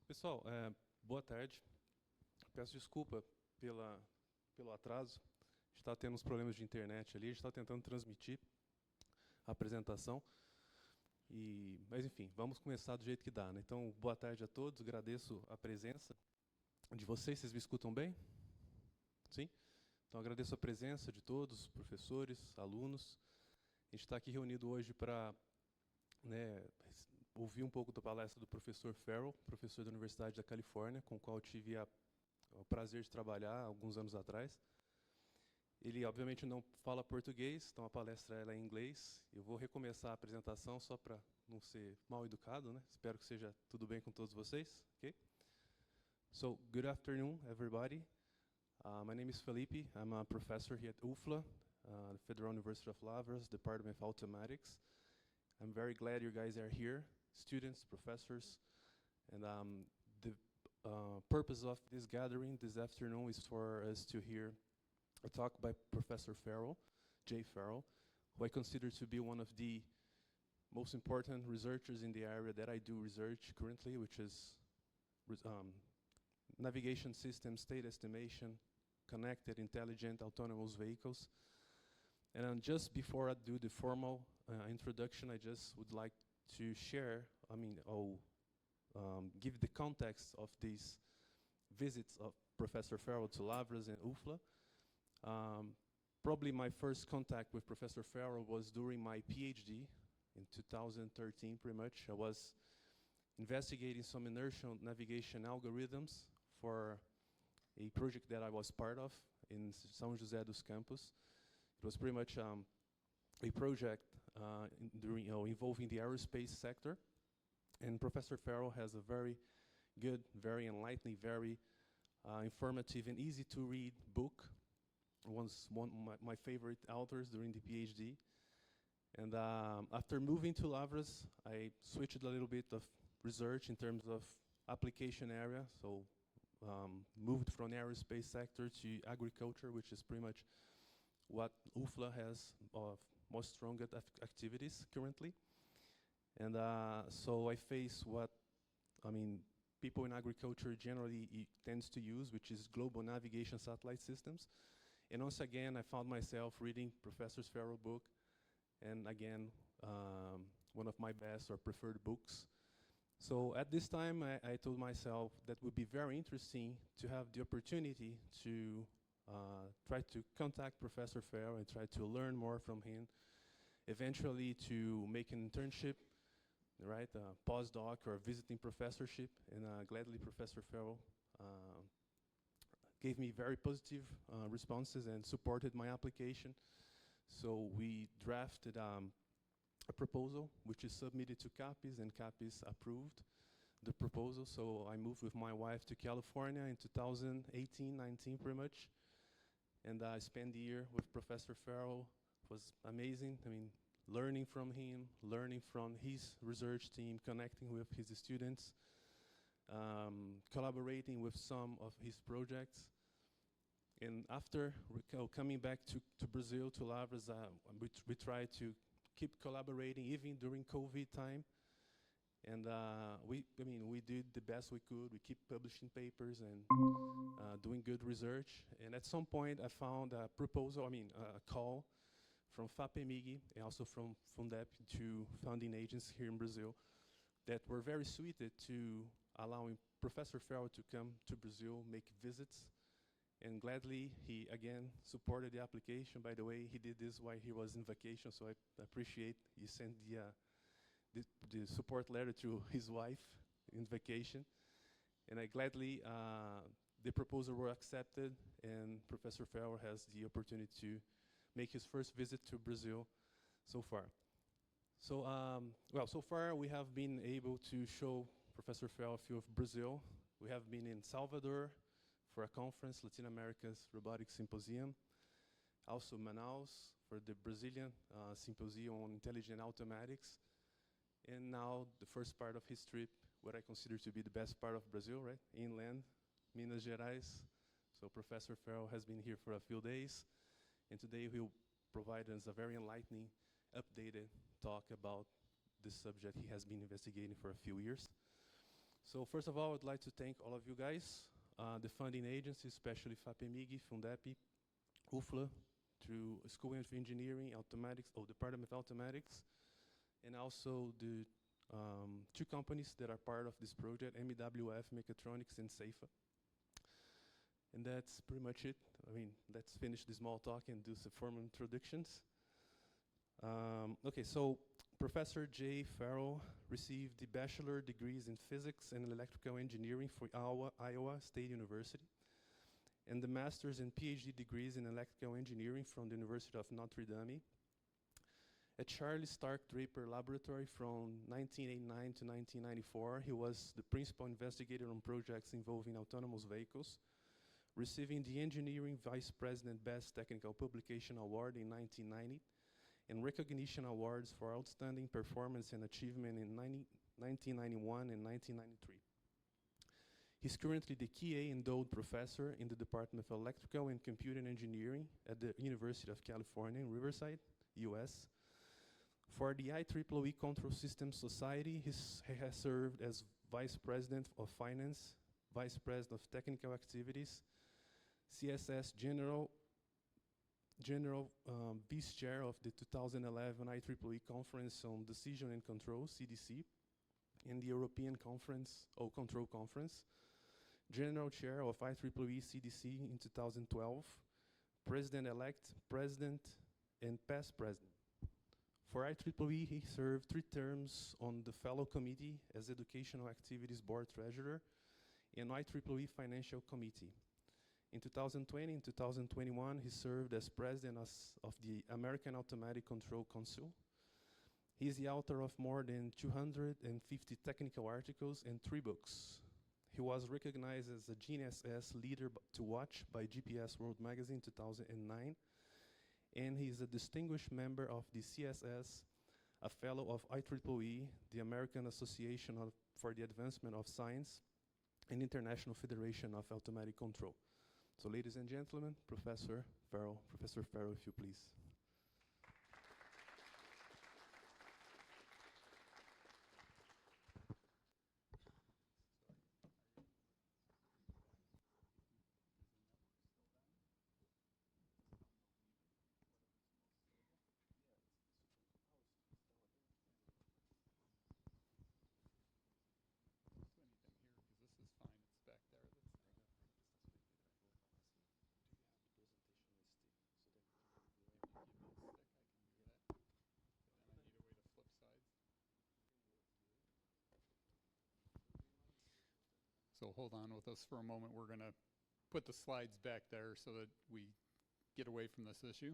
Pessoal, boa tarde. Peço desculpa pelo atraso. A gente está tendo uns problemas de internet ali, a gente está tentando transmitir a apresentação. Mas, enfim, vamos começar do jeito que dá, né? Então, boa tarde a todos, agradeço a presença de vocês. Vocês me escutam bem? Sim? Então, agradeço a presença de todos, professores, alunos. A gente está aqui reunido hoje para ouvir um pouco da palestra do professor Farrell, professor da Universidade da Califórnia, com o qual eu tive o prazer de trabalhar alguns anos atrás. Ele, obviamente, não fala português, então a palestra ela é em inglês. Eu vou recomeçar a apresentação só para não ser mal educado, né? Espero que seja tudo bem com todos vocês. Okay? So, good afternoon, everybody. My name is Felipe. I'm a professor here at UFLA, the Federal University of Lavras, Department of Automatics. I'm very glad you guys are here, students, professors, and the purpose of this gathering this afternoon is for us to hear a talk by Professor Farrell, Jay Farrell, who I consider to be one of the most important researchers in the area that I do research currently, which is navigation system, state estimation, connected, intelligent, autonomous vehicles. And just before I do the formal introduction, I just would like to share, give the context of these visits of Professor Farrell to Lavras and UFLA. Probably my first contact with Professor Farrell was during my PhD in 2013, pretty much. I was investigating some inertial navigation algorithms for a project that I was part of in São José dos Campos. It was pretty much a project involving the aerospace sector. And Professor Farrell has a very good, very enlightening, very informative and easy to read book. Was one of my favorite authors during the PhD. And after moving to Lavras, I switched a little bit of research in terms of application area. So moved from the aerospace sector to agriculture, which is pretty much what UFLA has of most strongest activities currently. And so I face what, people in agriculture generally tends to use, which is global navigation satellite systems. And once again, I found myself reading Professor Farrell's book, and again, one of my best or preferred books. So at this time, I told myself that would be very interesting to have the opportunity to try to contact Professor Farrell and try to learn more from him, eventually to make an internship, right, a postdoc or a visiting professorship, and gladly Professor Farrell gave me very positive responses and supported my application. So we drafted a proposal, which is submitted to CAPES, and CAPES approved the proposal. So I moved with my wife to California in 2018-19, pretty much. And I spent the year with Professor Farrell. It was amazing. Learning from him, learning from his research team, connecting with his students, collaborating with some of his projects. And after coming back to Brazil, to Lavras, we tried to keep collaborating even during COVID time. And we did the best we could. We keep publishing papers and doing good research. And at some point, I found a proposal, a call from FAPEMIG and also from Fundep, two funding agents here in Brazil, that were very suited to allowing Professor Farrell to come to Brazil, make visits. And gladly, he again supported the application. By the way, he did this while he was in vacation, so I appreciate he sent the support letter to his wife in vacation. And I gladly, the proposal were accepted, and Professor Farrell has the opportunity to make his first visit to Brazil so far. So, so far we have been able to show Professor Farrell a few of Brazil. We have been in Salvador for a conference, Latin America's Robotics Symposium. Also Manaus for the Brazilian Symposium on Intelligent Automatics. And now the first part of his trip, what I consider to be the best part of Brazil, right? Inland, Minas Gerais. So Professor Farrell has been here for a few days. And today he'll provide us a very enlightening, updated talk about this subject he has been investigating for a few years. So first of all, I'd like to thank all of you guys, the funding agencies, especially FAPEMIG, Fundep, UFLA, through School of Engineering, Automatics, Department of Automatics, and also the two companies that are part of this project, MEWF, Mechatronics, and SAFA. And that's pretty much it. I mean, let's finish the small talk and do some formal introductions. Okay, so Professor Jay Farrell received the bachelor degrees in physics and electrical engineering for Iowa State University, and the master's and PhD degrees in electrical engineering from the University of Notre Dame. At Charlie Stark Draper Laboratory from 1989 to 1994, he was the principal investigator on projects involving autonomous vehicles, receiving the Engineering Vice President Best Technical Publication Award in 1990, and recognition awards for outstanding performance and achievement in 1991 and 1993. He's currently the Key endowed professor in the Department of Electrical and Computing Engineering at the University of California in Riverside, US. For the IEEE Control Systems Society, he has served as Vice President of Finance, Vice President of Technical Activities, CSS General Vice Chair of the 2011 IEEE Conference on Decision and Control, CDC, and the European Control Conference, General Chair of IEEE CDC in 2012, President-elect, President, and past President. For IEEE, he served 3 terms on the Fellow Committee as Educational Activities Board Treasurer and IEEE Financial Committee. In 2020 and 2021, he served as president of the American Automatic Control Council. He is the author of more than 250 technical articles and 3 books. He was recognized as a GNSS leader to watch by GPS World Magazine 2009, and he is a distinguished member of the CSS, a fellow of IEEE, the American Association for the Advancement of Science, and International Federation of Automatic Control. So ladies and gentlemen, Professor Farrell, if you please. So hold on with us for a moment. We're going to put the slides back there so that we get away from this issue.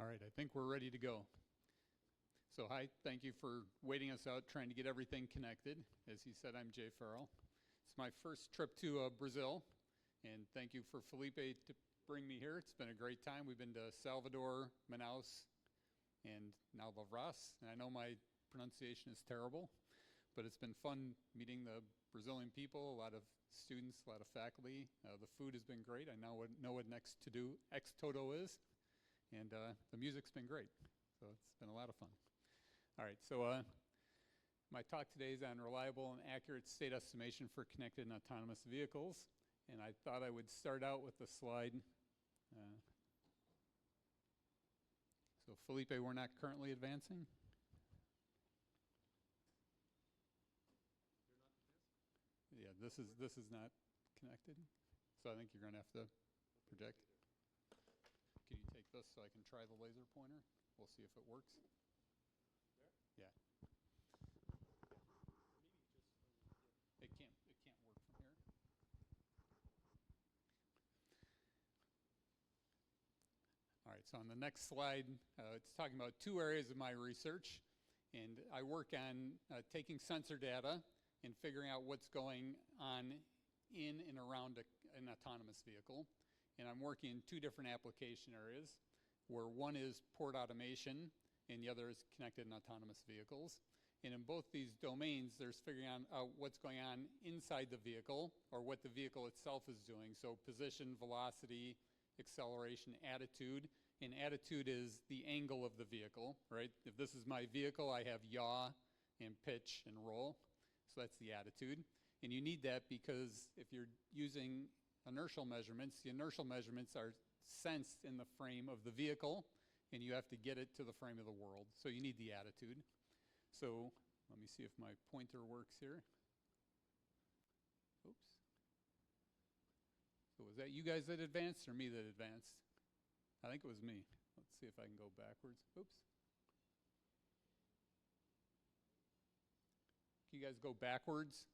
All right, I think we're ready to go. So hi, thank you for waiting us out, trying to get everything connected. As he said, I'm Jay Farrell. It's my first trip to Brazil, and thank you for Felipe to bring me here. It's been a great time. We've been to Salvador, Manaus, and now Lavras. And I know my pronunciation is terrible, but it's been fun meeting the Brazilian people, a lot of students, a lot of faculty. The food has been great. I now know what next to do ex-toto is. And the music's been great, so it's been a lot of fun. All right, so my talk today is on reliable and accurate state estimation for connected and autonomous vehicles. And I thought I would start out with the slide. So Felipe, we're not currently advancing? Yeah, this is not connected. So I think you're going to have to project. Can you take this so I can try the laser pointer? We'll see if it works. There? Yeah. It can't work from here. All right, so on the next slide, it's talking about two areas of my research. And I work on taking sensor data and figuring out what's going on in and around an autonomous vehicle. And I'm working in two different application areas, where one is port automation and the other is connected and autonomous vehicles. And in both these domains, there's figuring out what's going on inside the vehicle, or what the vehicle itself is doing. So position, velocity, acceleration, attitude. And attitude is the angle of the vehicle, right? If this is my vehicle, I have yaw and pitch and roll. So that's the attitude. And you need that because if you're using inertial measurements, the inertial measurements are sensed in the frame of the vehicle, and you have to get it to the frame of the world. So you need the attitude. So let me see if my pointer works here. Oops. So was that you guys that advanced or me that advanced? I think it was me. Let's see if I can go backwards. Oops. Can you guys go backwards?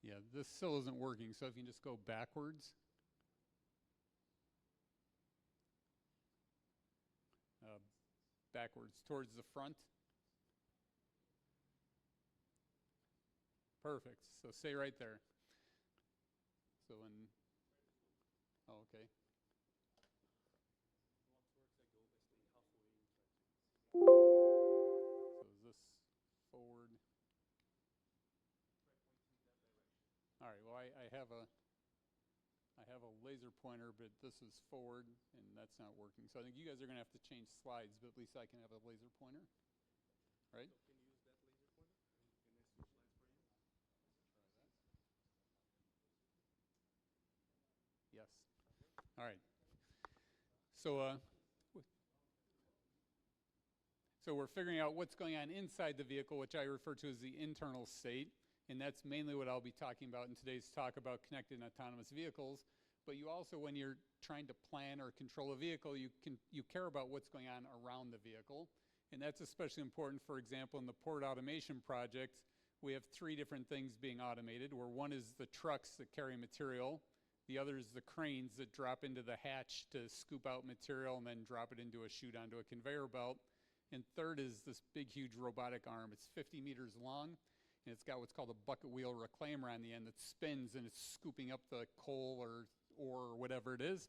Yeah, this still isn't working, so if you can just go backwards. Backwards towards the front. Perfect. So stay right there. So when, oh, okay. So is this forward? All right, well, I have a laser pointer, but this is forward, and that's not working. So I think you guys are going to have to change slides, but at least I can have a laser pointer, right? So can you use that laser pointer? And I switch slides for you? Yes. All right. So so we're figuring out what's going on inside the vehicle, which I refer to as the internal state. And that's mainly what I'll be talking about in today's talk about connected and autonomous vehicles. But you also, when you're trying to plan or control a vehicle, you care about what's going on around the vehicle. And that's especially important, for example, in the port automation project. We have three different things being automated, where one is the trucks that carry material. The other is the cranes that drop into the hatch to scoop out material and then drop it into a chute onto a conveyor belt. And third is this big, huge robotic arm. It's 50 meters long. And it's got what's called a bucket wheel reclaimer on the end that spins, and it's scooping up the coal or ore or whatever it is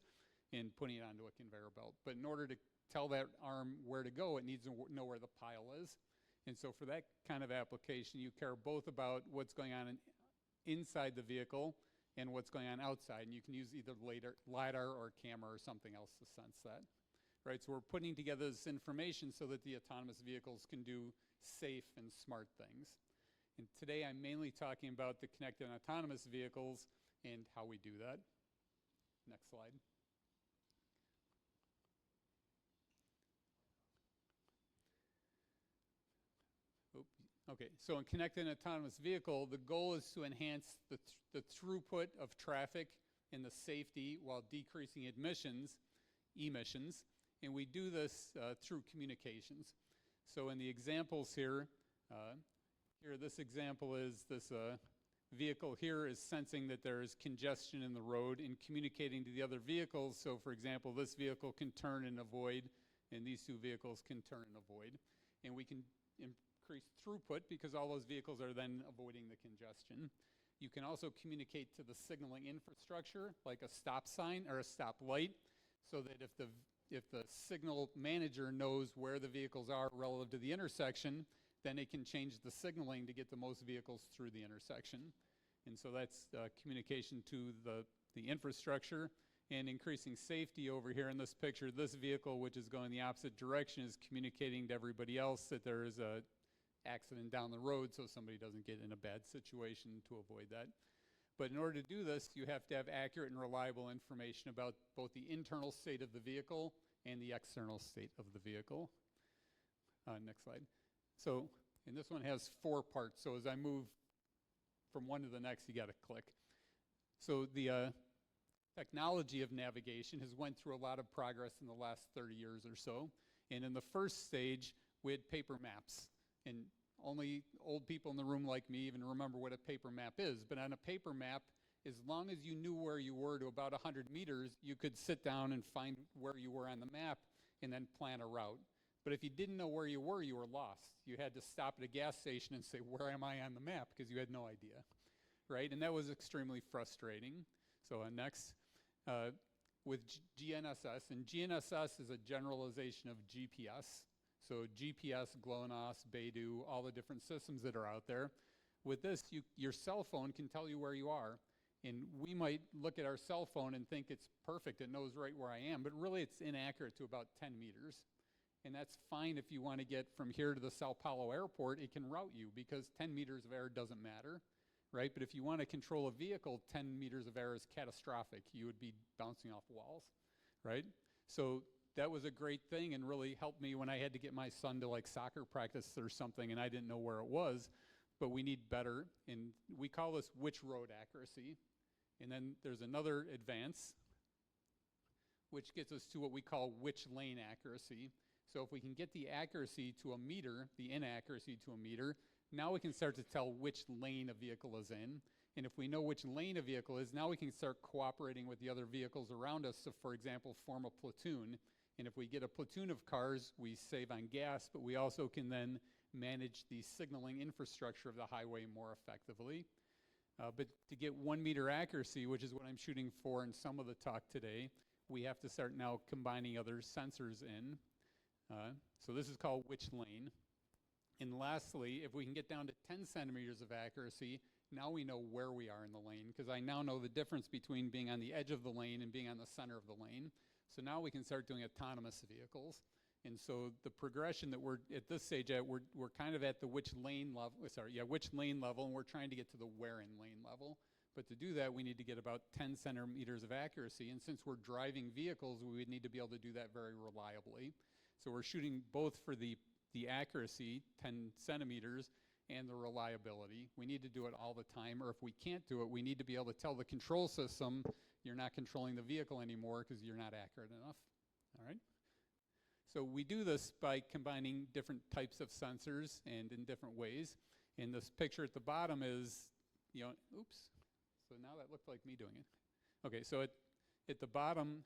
and putting it onto a conveyor belt. But in order to tell that arm where to go, it needs to know where the pile is. And so for that kind of application, you care both about what's going on inside the vehicle and what's going on outside. And you can use either LiDAR or camera or something else to sense that. Right, so we're putting together this information so that the autonomous vehicles can do safe and smart things. And today I'm mainly talking about the connected and autonomous vehicles and how we do that. Next slide. Okay, so in connected and autonomous vehicle, the goal is to enhance the throughput of traffic and the safety while decreasing emissions, and we do this through communications. So in the examples here, this example is this vehicle here is sensing that there is congestion in the road and communicating to the other vehicles. So for example, this vehicle can turn and avoid, and these two vehicles can turn and avoid. And we can increase throughput because all those vehicles are then avoiding the congestion. You can also communicate to the signaling infrastructure, like a stop sign or a stop light, so that if the signal manager knows where the vehicles are relative to the intersection, then it can change the signaling to get the most vehicles through the intersection. And so that's communication to the infrastructure. And increasing safety over here in this picture, this vehicle, which is going the opposite direction, is communicating to everybody else that there is a accident down the road so somebody doesn't get in a bad situation to avoid that. But in order to do this, you have to have accurate and reliable information about both the internal state of the vehicle and the external state of the vehicle. Next slide. So, and this one has 4 parts, so as I move from one to the next, you gotta click. So the technology of navigation has went through a lot of progress in the last 30 years or so. And in the first stage, we had paper maps. And only old people in the room like me even remember what a paper map is. But on a paper map, as long as you knew where you were to about 100 meters, you could sit down and find where you were on the map and then plan a route. But if you didn't know where you were lost. You had to stop at a gas station and say, where am I on the map? Because you had no idea, right? And that was extremely frustrating. So next, with GNSS, and GNSS is a generalization of GPS. So GPS, GLONASS, Beidou, all the different systems that are out there. With this, your cell phone can tell you where you are. And we might look at our cell phone and think it's perfect, it knows right where I am, but really it's inaccurate to about 10 meters. And that's fine if you want to get from here to the Sao Paulo airport, it can route you because 10 meters of error doesn't matter, right? But if you want to control a vehicle, 10 meters of error is catastrophic. You would be bouncing off walls, right? So that was a great thing and really helped me when I had to get my son to like soccer practice or something and I didn't know where it was, but we need better. And we call this which road accuracy. And then there's another advance, which gets us to what we call which lane accuracy. So if we can get the accuracy to a meter, the inaccuracy to a meter, now we can start to tell which lane a vehicle is in. And if we know which lane a vehicle is, now we can start cooperating with the other vehicles around us. So for example, form a platoon. And if we get a platoon of cars, we save on gas, but we also can then manage the signaling infrastructure of the highway more effectively. But to get 1 meter accuracy, which is what I'm shooting for in some of the talk today, we have to start now combining other sensors in. So this is called which lane. And lastly, if we can get down to 10 centimeters of accuracy, now we know where we are in the lane, because I now know the difference between being on the edge of the lane and being on the center of the lane. So now we can start doing autonomous vehicles. And so the progression that we're at this stage at, we're kind of at the which lane level, which lane level, and we're trying to get to the where in lane level. But to do that, we need to get about 10 centimeters of accuracy. And since we're driving vehicles, we would need to be able to do that very reliably. So we're shooting both for the accuracy, 10 centimeters, and the reliability. We need to do it all the time, or if we can't do it, we need to be able to tell the control system, you're not controlling the vehicle anymore because you're not accurate enough, all right? So we do this by combining different types of sensors and in different ways. And this picture at the bottom is, oops, so now that looked like me doing it. Okay, so at the bottom,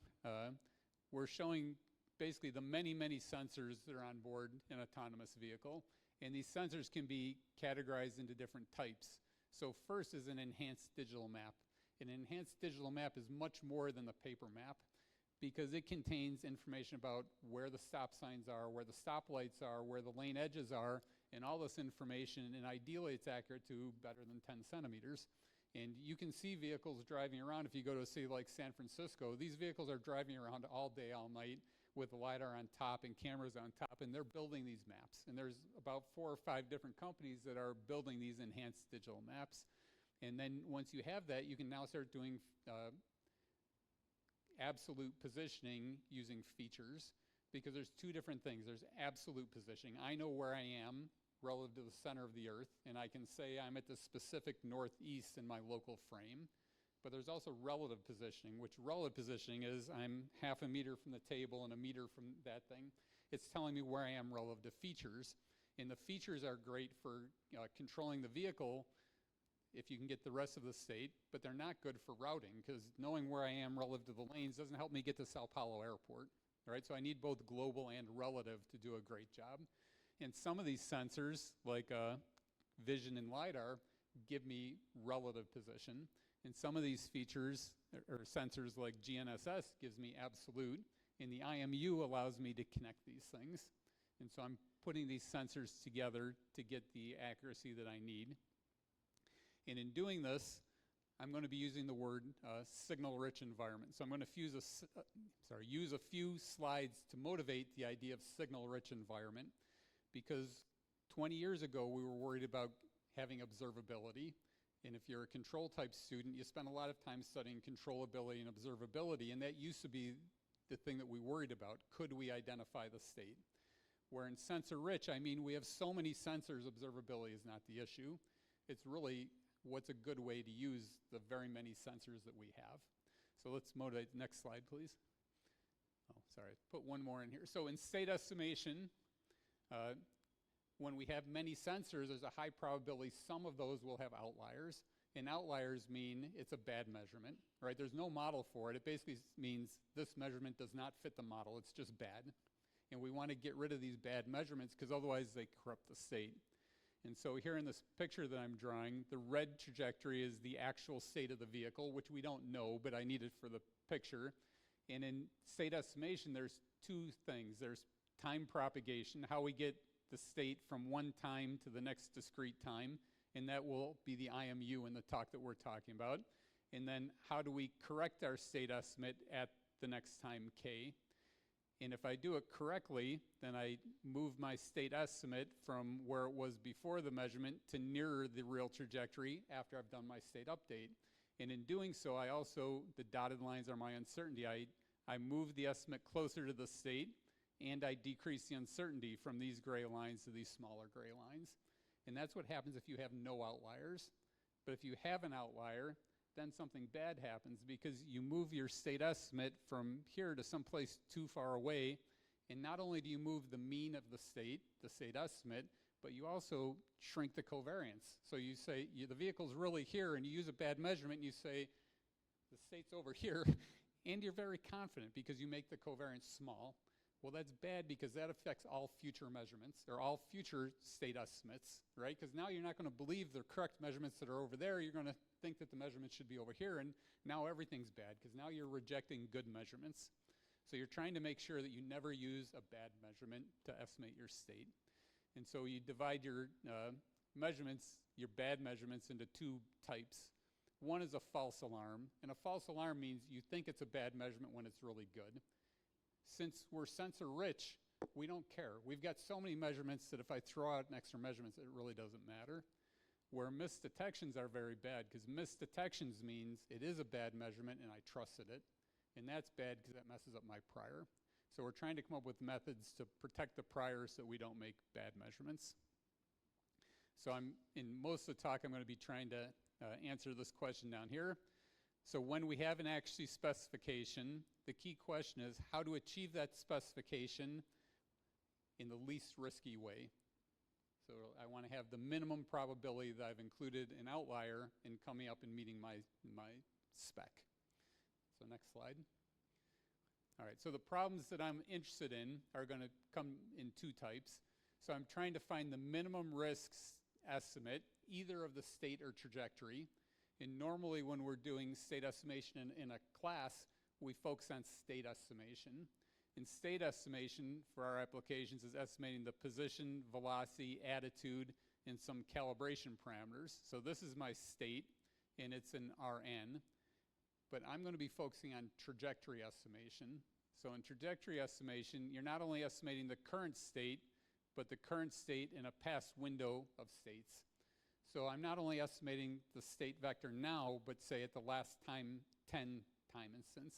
we're showing basically the many, many sensors that are on board an autonomous vehicle. And these sensors can be categorized into different types. So first is an enhanced digital map. An enhanced digital map is much more than the paper map because it contains information about where the stop signs are, where the stoplights are, where the lane edges are, and all this information, and ideally it's accurate to better than 10 centimeters. And you can see vehicles driving around. If you go to a city like San Francisco, these vehicles are driving around all day, all night, with LiDAR on top and cameras on top, and they're building these maps. And there's about 4 or 5 different companies that are building these enhanced digital maps. And then once you have that, you can now start doing absolute positioning using features, because there's 2 different things. There's absolute positioning. I know where I am relative to the center of the earth, and I can say I'm at the specific northeast in my local frame. But there's also relative positioning, which relative positioning is I'm half a meter from the table and a meter from that thing. It's telling me where I am relative to features. And the features are great for controlling the vehicle if you can get the rest of the state, but they're not good for routing, because knowing where I am relative to the lanes doesn't help me get to Sao Paulo Airport. Right? So I need both global and relative to do a great job. And some of these sensors, like vision and LiDAR, give me relative position. And some of these features, or sensors like GNSS, gives me absolute. And the IMU allows me to connect these things. And so I'm putting these sensors together to get the accuracy that I need. And in doing this, I'm going to be using the word signal-rich environment. So I'm going to use a few slides to motivate the idea of signal-rich environment, because 20 years ago we were worried about having observability. And if you're a control type student, you spend a lot of time studying controllability and observability, and that used to be the thing that we worried about. Could we identify the state? Where in sensor-rich, I mean we have so many sensors, observability is not the issue. It's really what's a good way to use the very many sensors that we have. So let's motivate. Next slide, please. Oh, sorry, put one more in here. So in state estimation, when we have many sensors, there's a high probability some of those will have outliers. And outliers mean it's a bad measurement, right? There's no model for it. It basically means this measurement does not fit the model. It's just bad. And we want to get rid of these bad measurements, because otherwise they corrupt the state. And so here in this picture that I'm drawing, the red trajectory is the actual state of the vehicle, which we don't know, but I need it for the picture. And in state estimation, there's two things. There's time propagation, how we get the state from one time to the next discrete time, and that will be the IMU in the talk that we're talking about. And then how do we correct our state estimate at the next time k? And if I do it correctly, then I move my state estimate from where it was before the measurement to nearer the real trajectory after I've done my state update. And in doing so, I also, the dotted lines are my uncertainty. I move the estimate closer to the state, and I decrease the uncertainty from these gray lines to these smaller gray lines. And that's what happens if you have no outliers. But if you have an outlier, then something bad happens, because you move your state estimate from here to someplace too far away, and not only do you move the mean of the state estimate, but you also shrink the covariance. So you say the vehicle's really here, and you use a bad measurement, and you say the state's over here, and you're very confident because you make the covariance small. Well, that's bad, because that affects all future measurements, or all future state estimates, right? Because now you're not going to believe the correct measurements that are over there. You're going to think that the measurements should be over here, and now everything's bad, because now you're rejecting good measurements. So you're trying to make sure that you never use a bad measurement to estimate your state. And so you divide your measurements, your bad measurements, into two types. One is a false alarm, and a false alarm means you think it's a bad measurement when it's really good. Since we're sensor rich, we don't care. We've got so many measurements that if I throw out an extra measurement, it really doesn't matter. Where misdetections are very bad, because misdetections means it is a bad measurement and I trusted it. And that's bad because that messes up my prior. So we're trying to come up with methods to protect the prior so that we don't make bad measurements. So in most of the talk, I'm going to be trying to answer this question down here. So when we have an accuracy specification, the key question is how to achieve that specification in the least risky way. So I want to have the minimum probability that I've included an outlier in coming up and meeting my spec. So next slide. All right, so the problems that I'm interested in are going to come in two types. So I'm trying to find the minimum risks estimate, either of the state or trajectory. And normally when we're doing state estimation in a class, we focus on state estimation. And state estimation for our applications is estimating the position, velocity, attitude, and some calibration parameters. So this is my state, and it's an RN. But I'm going to be focusing on trajectory estimation. So in trajectory estimation, you're not only estimating the current state, but the current state in a past window of states. So I'm not only estimating the state vector now, but say at the last 10 time instance.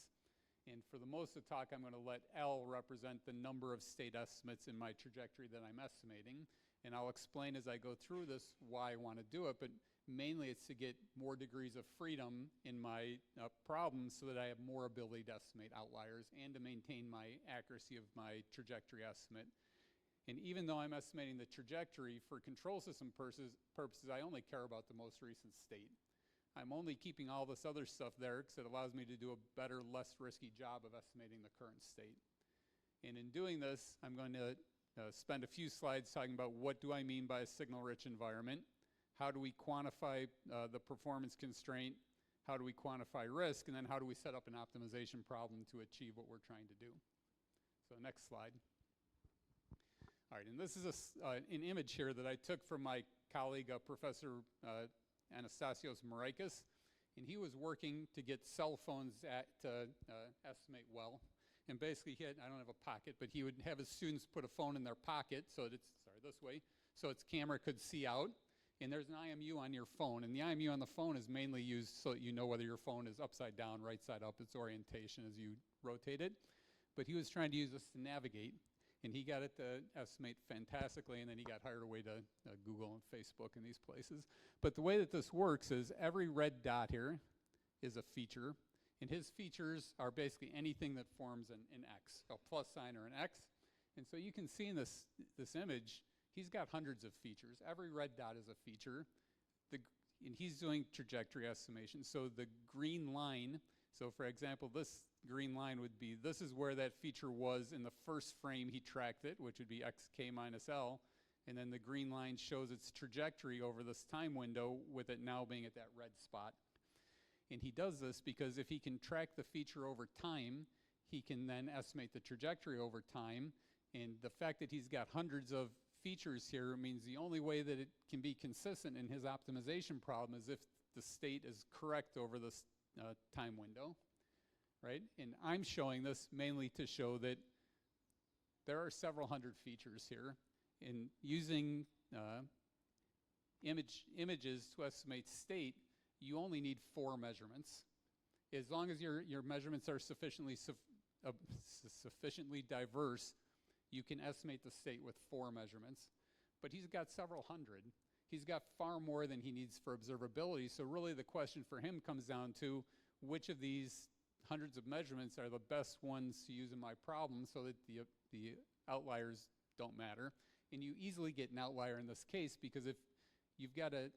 And for the most of the talk, I'm going to let L represent the number of state estimates in my trajectory that I'm estimating. And I'll explain as I go through this why I want to do it, but Mainly it's to get more degrees of freedom in my problems so that I have more ability to estimate outliers and to maintain my accuracy of my trajectory estimate. And even though I'm estimating the trajectory for control system purposes, I only care about the most recent state. I'm only keeping all this other stuff there because it allows me to do a better, less risky job of estimating the current state. And in doing this, I'm going to spend a few slides talking about what do I mean by a signal-rich environment, how do we quantify the performance constraint, how do we quantify risk, and then how do we set up an optimization problem to achieve what we're trying to do. So next slide. All right, and this is an image here that I took from my colleague, Professor Anastasios Marakis, and he was working to get cell phones to estimate well. And basically, I don't have a pocket, but he would have his students put a phone in their pocket, so that this way, so its camera could see out. And there's an IMU on your phone, and the IMU on the phone is mainly used so that you know whether your phone is upside down, right side up, its orientation as you rotate it. But he was trying to use this to navigate, and he got it to estimate fantastically, and then he got hired away to Google and Facebook and these places. But the way that this works is every red dot here is a feature, and his features are basically anything that forms an X, a plus sign or an X. And so you can see in this image, he's got hundreds of features. Every red dot is a feature. And he's doing trajectory estimation. So the green line, so for example, this green line would be, this is where that feature was in the first frame he tracked it, which would be xk minus L. And then the green line shows its trajectory over this time window with it now being at that red spot. And he does this because if he can track the feature over time, he can then estimate the trajectory over time. And the fact that he's got hundreds of features here means the only way that it can be consistent in his optimization problem is if the state is correct over this time window, right? And I'm showing this mainly to show that there are several hundred features here. In using images to estimate state, you only need 4 measurements. As long as your measurements are sufficiently diverse, you can estimate the state with 4 measurements. But he's got several hundred. He's got far more than he needs for observability. So really the question for him comes down to which of these hundreds of measurements are the best ones to use in my problem so that the outliers don't matter. And you easily get an outlier in this case because if you've got to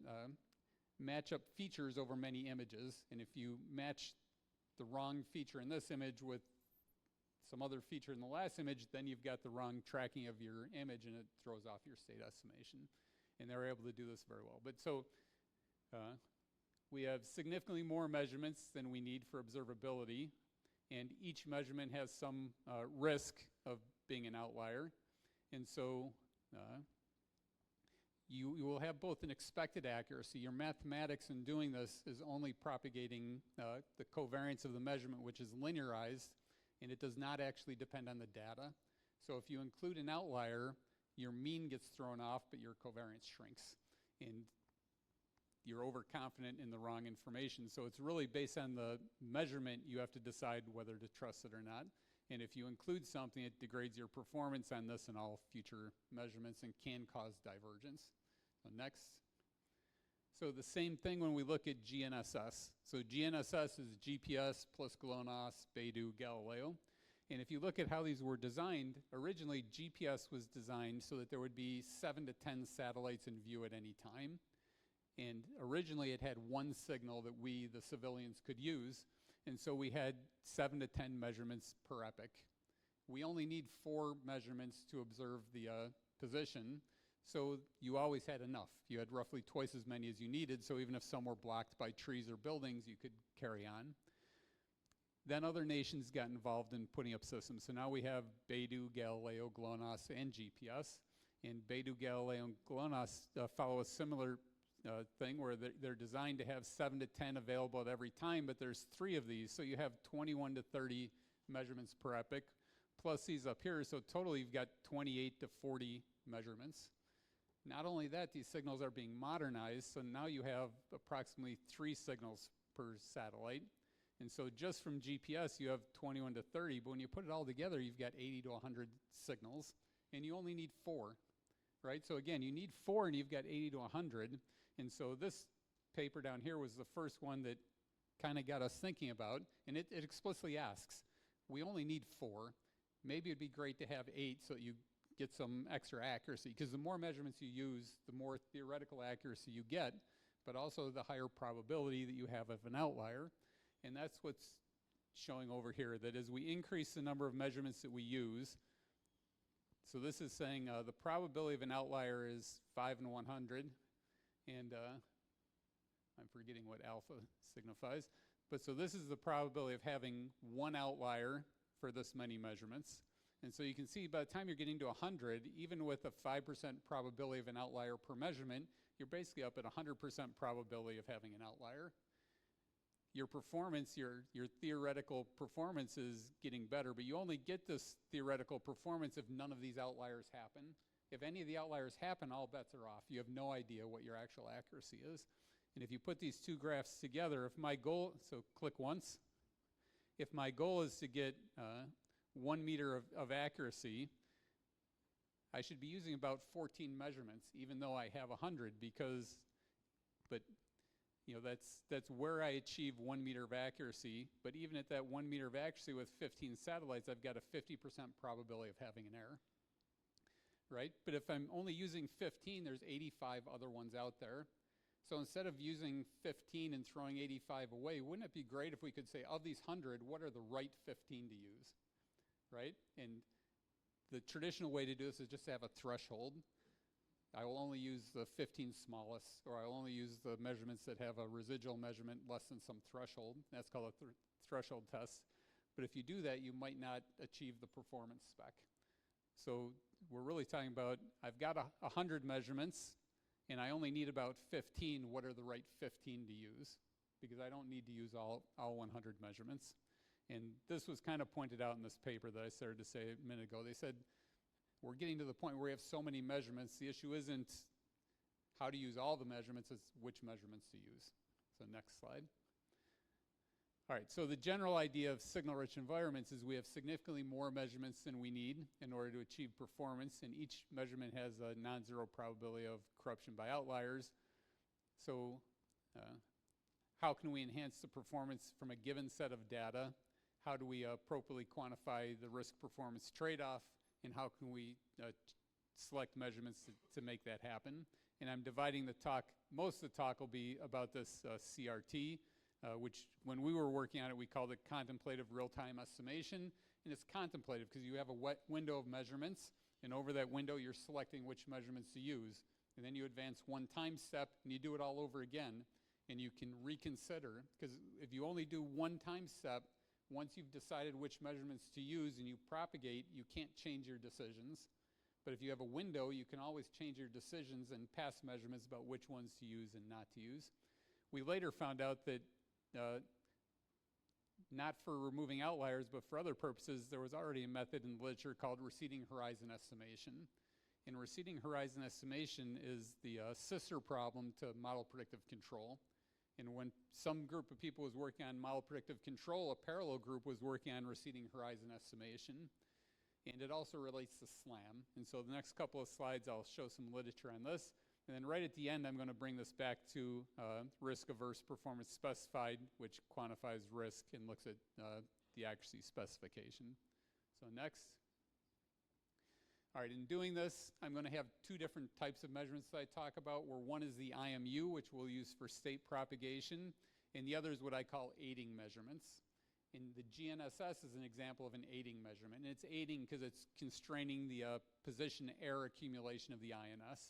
match up features over many images, and if you match the wrong feature in this image with some other feature in the last image, then you've got the wrong tracking of your image and it throws off your state estimation. And they're able to do this very well. But so we have significantly more measurements than we need for observability, and each measurement has some risk of being an outlier. And so you will have both an expected accuracy. Your mathematics in doing this is only propagating the covariance of the measurement, which is linearized, and it does not actually depend on the data. So if you include an outlier, your mean gets thrown off, but your covariance shrinks. And you're overconfident in the wrong information. So it's really based on the measurement, you have to decide whether to trust it or not. And if you include something, it degrades your performance on this and all future measurements and can cause divergence. So next. So the same thing when we look at GNSS. So GNSS is GPS plus GLONASS, Beidou, Galileo. And if you look at how these were designed, originally GPS was designed so that there would be 7 to 10 satellites in view at any time. And originally it had one signal that we, the civilians, could use. And so we had 7 to 10 measurements per epoch. We only need 4 measurements to observe the position. So you always had enough. You had roughly twice as many as you needed, so even if some were blocked by trees or buildings, you could carry on. Then other nations got involved in putting up systems. So now we have Beidou, Galileo, GLONASS, and GPS. And Beidou, Galileo, and GLONASS follow a similar thing where they're designed to have 7 to 10 available at every time, but there's 3 of these. So you have 21 to 30 measurements per epoch, plus these up here. So totally you've got 28 to 40 measurements. Not only that, these signals are being modernized, so now you have approximately 3 signals per satellite. And so just from GPS, you have 21 to 30, but when you put it all together, you've got 80 to 100 signals, and you only need 4, right? So again, you need 4, and you've got 80 to 100, and so this paper down here was the first one that kind of got us thinking about, and it explicitly asks, we only need 4. Maybe it'd be great to have 8 so you get some extra accuracy, because the more measurements you use, the more theoretical accuracy you get, but also the higher probability that you have of an outlier. And that's what's showing over here, that as we increase the number of measurements that we use, so this is saying the probability of an outlier is 5 in 100, and I'm forgetting what alpha signifies, but so this is the probability of having one outlier for this many measurements. And so you can see by the time you're getting to 100, even with a 5% probability of an outlier per measurement, you're basically up at 100% probability of having an outlier. Your performance, your theoretical performance is getting better, but you only get this theoretical performance if none of these outliers happen. If any of the outliers happen, all bets are off. You have no idea what your actual accuracy is. And if you put these two graphs together, if my goal, so click once, if my goal is to get 1 meter of accuracy, I should be using about 14 measurements, even though I have 100, because, but you know, that's where I achieve 1 meter of accuracy. But even at that 1 meter of accuracy with 15 satellites, I've got a 50% probability of having an error, right? But if I'm only using 15, there's 85 other ones out there. So instead of using 15 and throwing 85 away, wouldn't it be great if we could say, of these 100, what are the right 15 to use, right? And the traditional way to do this is just to have a threshold. I will only use the 15 smallest, or I will only use the measurements that have a residual measurement less than some threshold. That's called a threshold test. But if you do that, you might not achieve the performance spec. So we're really talking about, I've got 100 measurements, and I only need about 15. What are the right 15 to use? Because I don't need to use all 100 measurements. And this was kind of pointed out in this paper that I started to say a minute ago. They said, we're getting to the point where we have so many measurements, the issue isn't how to use all the measurements, it's which measurements to use. So next slide. All right, so the general idea of signal-rich environments is we have significantly more measurements than we need in order to achieve performance, and each measurement has a non-zero probability of corruption by outliers. So how can we enhance the performance from a given set of data? How do we appropriately quantify the risk-performance trade-off? And how can we select measurements to make that happen? And I'm dividing the talk, most of the talk will be about this CRT, which when we were working on it, we called it contemplative real-time estimation. And it's contemplative because you have a wet window of measurements, and over that window, you're selecting which measurements to use. And then you advance one time step, and you do it all over again, and you can reconsider. Because if you only do one time step, once you've decided which measurements to use and you propagate, you can't change your decisions. But if you have a window, you can always change your decisions and pass measurements about which ones to use and not to use. We later found out that not for removing outliers, but for other purposes, there was already a method in the literature called receding horizon estimation. And receding horizon estimation is the sister problem to model predictive control. And when some group of people was working on model predictive control, a parallel group was working on receding horizon estimation. And it also relates to SLAM. And so the next couple of slides, I'll show some literature on this. And then right at the end, I'm going to bring this back to risk-averse performance specified, which quantifies risk and looks at the accuracy specification. So next. All right, in doing this, I'm going to have two different types of measurements that I talk about, where one is the IMU, which we'll use for state propagation, and the other is what I call aiding measurements. And the GNSS is an example of an aiding measurement. And it's aiding because it's constraining the position error accumulation of the INS.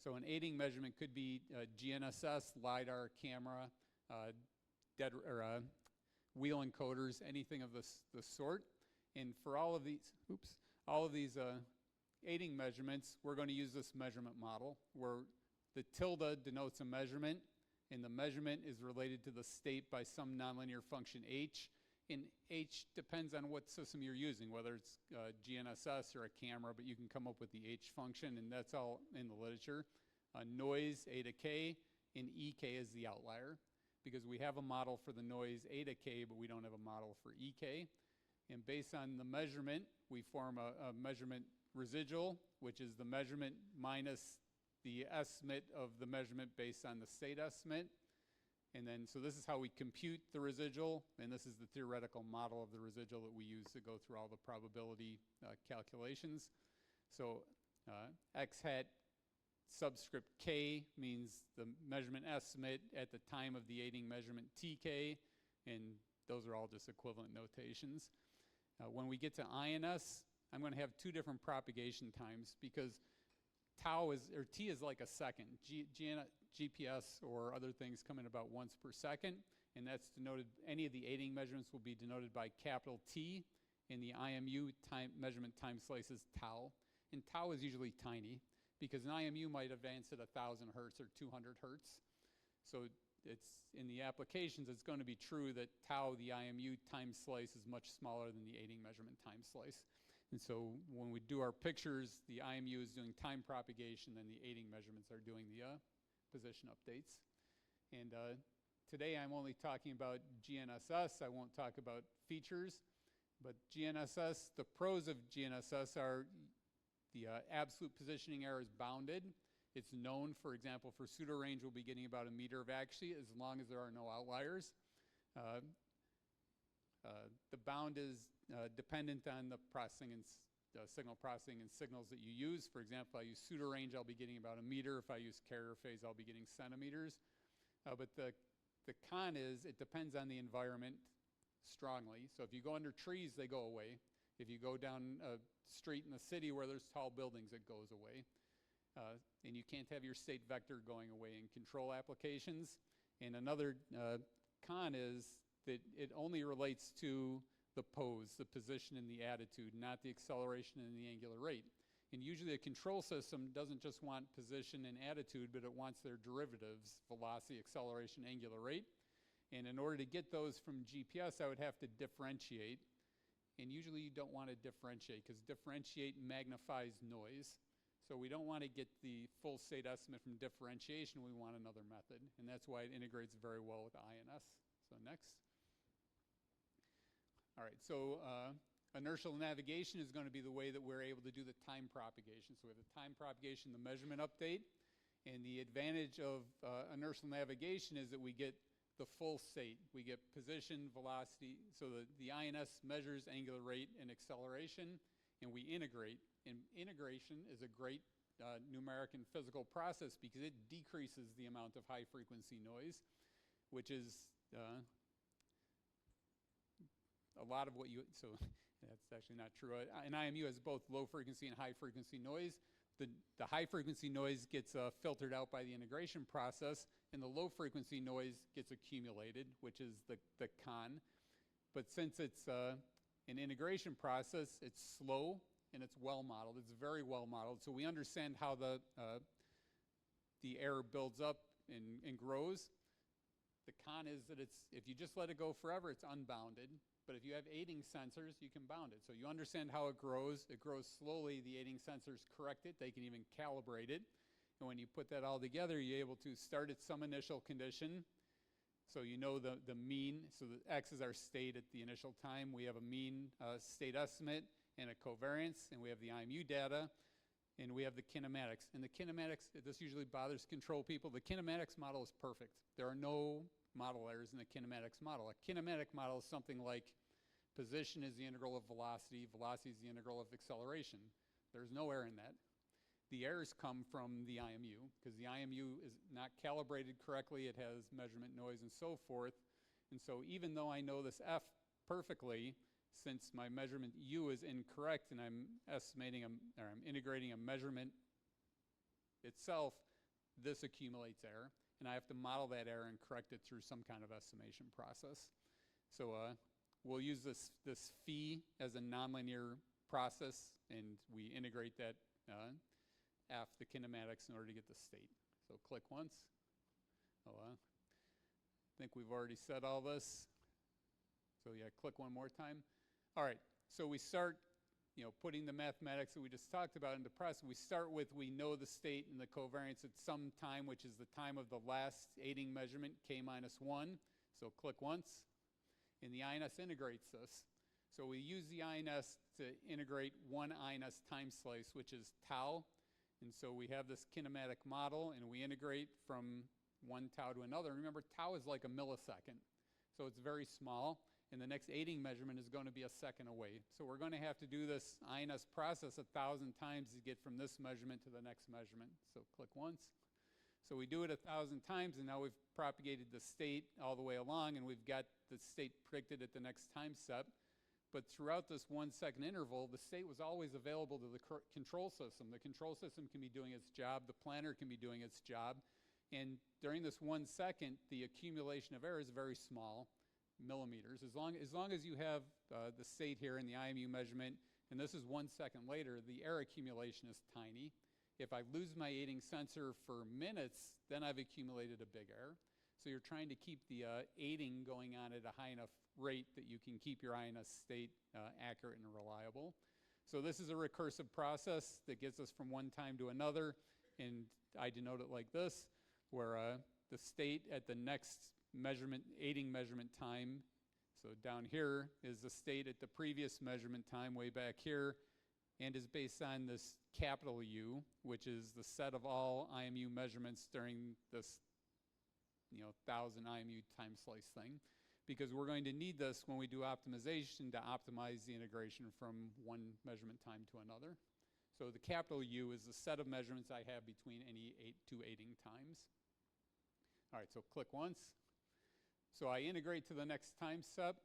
So an aiding measurement could be GNSS, LiDAR, camera, wheel encoders, anything of this sort. And for all of these aiding measurements, we're going to use this measurement model where the tilde denotes a measurement, and the measurement is related to the state by some nonlinear function h. And h depends on what system you're using, whether it's GNSS or a camera, but you can come up with the h function, and that's all in the literature. Noise, eta k, and ek is the outlier, because we have a model for the noise eta k, but we don't have a model for ek. And based on the measurement, we form a measurement residual, which is the measurement minus the estimate of the measurement based on the state estimate. And then, so this is how we compute the residual, and this is the theoretical model of the residual that we use to go through all the probability calculations. So x hat subscript k means the measurement estimate at the time of the aiding measurement tk, and those are all just equivalent notations. When we get to INS, I'm going to have two different propagation times because t is like a second. GPS or other things come in about once per second, and that's denoted, any of the aiding measurements will be denoted by capital T, and the IMU measurement time slice is tau. And tau is usually tiny, because an IMU might advance at 1,000 hertz or 200 hertz. So it's, in the applications, it's going to be true that tau, the IMU time slice, is much smaller than the aiding measurement time slice. And so when we do our pictures, the IMU is doing time propagation, and the aiding measurements are doing the position updates. And today I'm only talking about GNSS. I won't talk about features. But GNSS, the pros of GNSS are the absolute positioning error is bounded. It's known, for example, for pseudo range, we'll be getting about 1 meter of accuracy as long as there are no outliers. The bound is dependent on the processing and signal processing and signals that you use. For example, I use pseudo range, I'll be getting about 1 meter. If I use carrier phase, I'll be getting centimeters. But the con is it depends on the environment strongly. So if you go under trees, they go away. If you go down a street in the city where there's tall buildings, it goes away. And you can't have your state vector going away in control applications. And another con is that it only relates to the pose, the position and the attitude, not the acceleration and the angular rate. And usually a control system doesn't just want position and attitude, but it wants their derivatives, velocity, acceleration, angular rate. And in order to get those from GPS, I would have to differentiate. And usually you don't want to differentiate, because differentiate magnifies noise. So we don't want to get the full state estimate from differentiation. We want another method. And that's why it integrates very well with INS. So next. All right, so inertial navigation is going to be the way that we're able to do the time propagation. So we have the time propagation, the measurement update. And the advantage of inertial navigation is that we get the full state. We get position, velocity. So the INS measures angular rate and acceleration, and we integrate. And integration is a great numeric and physical process because it decreases the amount of high frequency noise, which is a lot of what you, so that's actually not true. An IMU has both low frequency and high frequency noise. The high frequency noise gets filtered out by the integration process, and the low frequency noise gets accumulated, which is the con. But since it's an integration process, it's slow and it's well modeled. It's very well modeled. So we understand how the error builds up and grows. The con is that if you just let it go forever, it's unbounded. But if you have aiding sensors, you can bound it. So you understand how it grows. It grows slowly. The aiding sensors correct it. They can even calibrate it. And when you put that all together, you're able to start at some initial condition. So you know the mean. So the X is our state at the initial time. We have a mean state estimate and a covariance. And we have the IMU data. And we have the kinematics. And the kinematics, this usually bothers control people. The kinematics model is perfect. There are no model errors in the kinematics model. A kinematic model is something like position is the integral of velocity, velocity is the integral of acceleration. There's no error in that. The errors come from the IMU, because the IMU is not calibrated correctly, it has measurement noise and so forth. And so even though I know this F perfectly, since my measurement U is incorrect and I'm estimating, or I'm integrating a measurement itself, this accumulates error. And I have to model that error and correct it through some kind of estimation process. So we'll use this phi as a nonlinear process, and we integrate that F, the kinematics, in order to get the state. So click once. I think we've already said all this. So yeah, click one more time. All right, so we start putting the mathematics that we just talked about into process. We start with, we know the state and the covariance at some time, which is the time of the last aiding measurement, k minus 1. So click once, and the INS integrates this. So we use the INS to integrate one INS time slice, which is tau. And so we have this kinematic model, and we integrate from one tau to another. Remember, tau is like a millisecond, so it's very small, and the next aiding measurement is going to be a second away. So we're going to have to do this INS process 1,000 times to get from this measurement to the next measurement. So click once. So we do it 1,000 times, and now we've propagated the state all the way along, and we've got the state predicted at the next time step. But throughout this 1 second interval, the state was always available to the control system. The control system can be doing its job, the planner can be doing its job, and during this 1 second, the accumulation of error is very small, millimeters. As long as you have the state here in the IMU measurement, and this is 1 second later, the error accumulation is tiny. If I lose my aiding sensor for minutes, then I've accumulated a big error. So you're trying to keep the aiding going on at a high enough rate that you can keep your INS state accurate and reliable. So this is a recursive process that gets us from one time to another, and I denote it like this, where the state at the next measurement, aiding measurement time, so down here is the state at the previous measurement time way back here, and is based on this capital U, which is the set of all IMU measurements during this 1,000 IMU time slice thing, because we're going to need this when we do optimization to optimize the integration from one measurement time to another. So the capital U is the set of measurements I have between any two aiding times. All right, so click once. So I integrate to the next time step,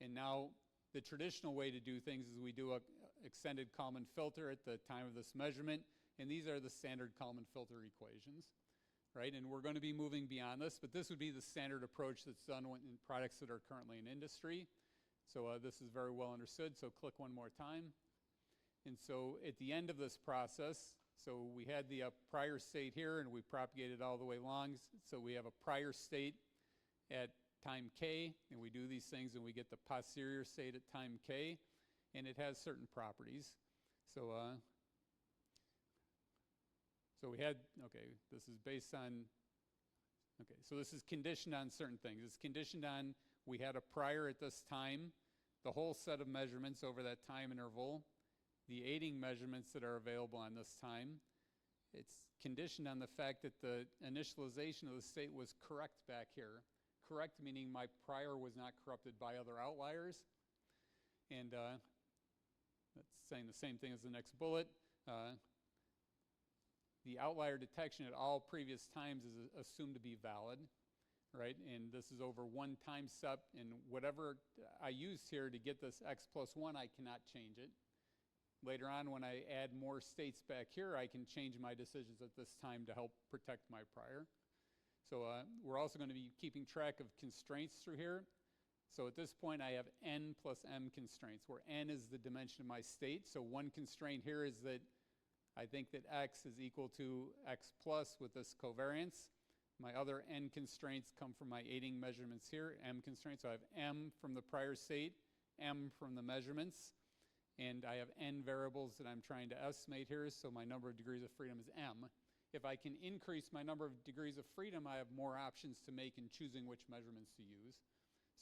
and now the traditional way to do things is we do a extended Kalman filter at the time of this measurement, and these are the standard Kalman filter equations, right? And we're going to be moving beyond this, but this would be the standard approach that's done in products that are currently in industry. So this is very well understood, so click one more time. And so at the end of this process, so we had the prior state here, and we propagated all the way along, so we have a prior state at time k, and we do these things, and we get the posterior state at time k, and it has certain properties. So so we had, okay, this is based on, okay, so this is conditioned on certain things. It's conditioned on, we had a prior at this time, the whole set of measurements over that time interval, the aiding measurements that are available on this time. It's conditioned on the fact that the initialization of the state was correct back here. Correct meaning my prior was not corrupted by other outliers. And that's saying the same thing as the next bullet. The outlier detection at all previous times is assumed to be valid, right? And this is over one time step, and whatever I used here to get this x plus 1, I cannot change it. Later on, when I add more states back here, I can change my decisions at this time to help protect my prior. So we're also going to be keeping track of constraints through here. So at this point, I have n plus m constraints, where n is the dimension of my state. So one constraint here is that I think that x is equal to x plus with this covariance. My other n constraints come from my aiding measurements here, m constraints. So I have m from the prior state, m from the measurements, and I have n variables that I'm trying to estimate here, so my number of degrees of freedom is m. If I can increase my number of degrees of freedom, I have more options to make in choosing which measurements to use.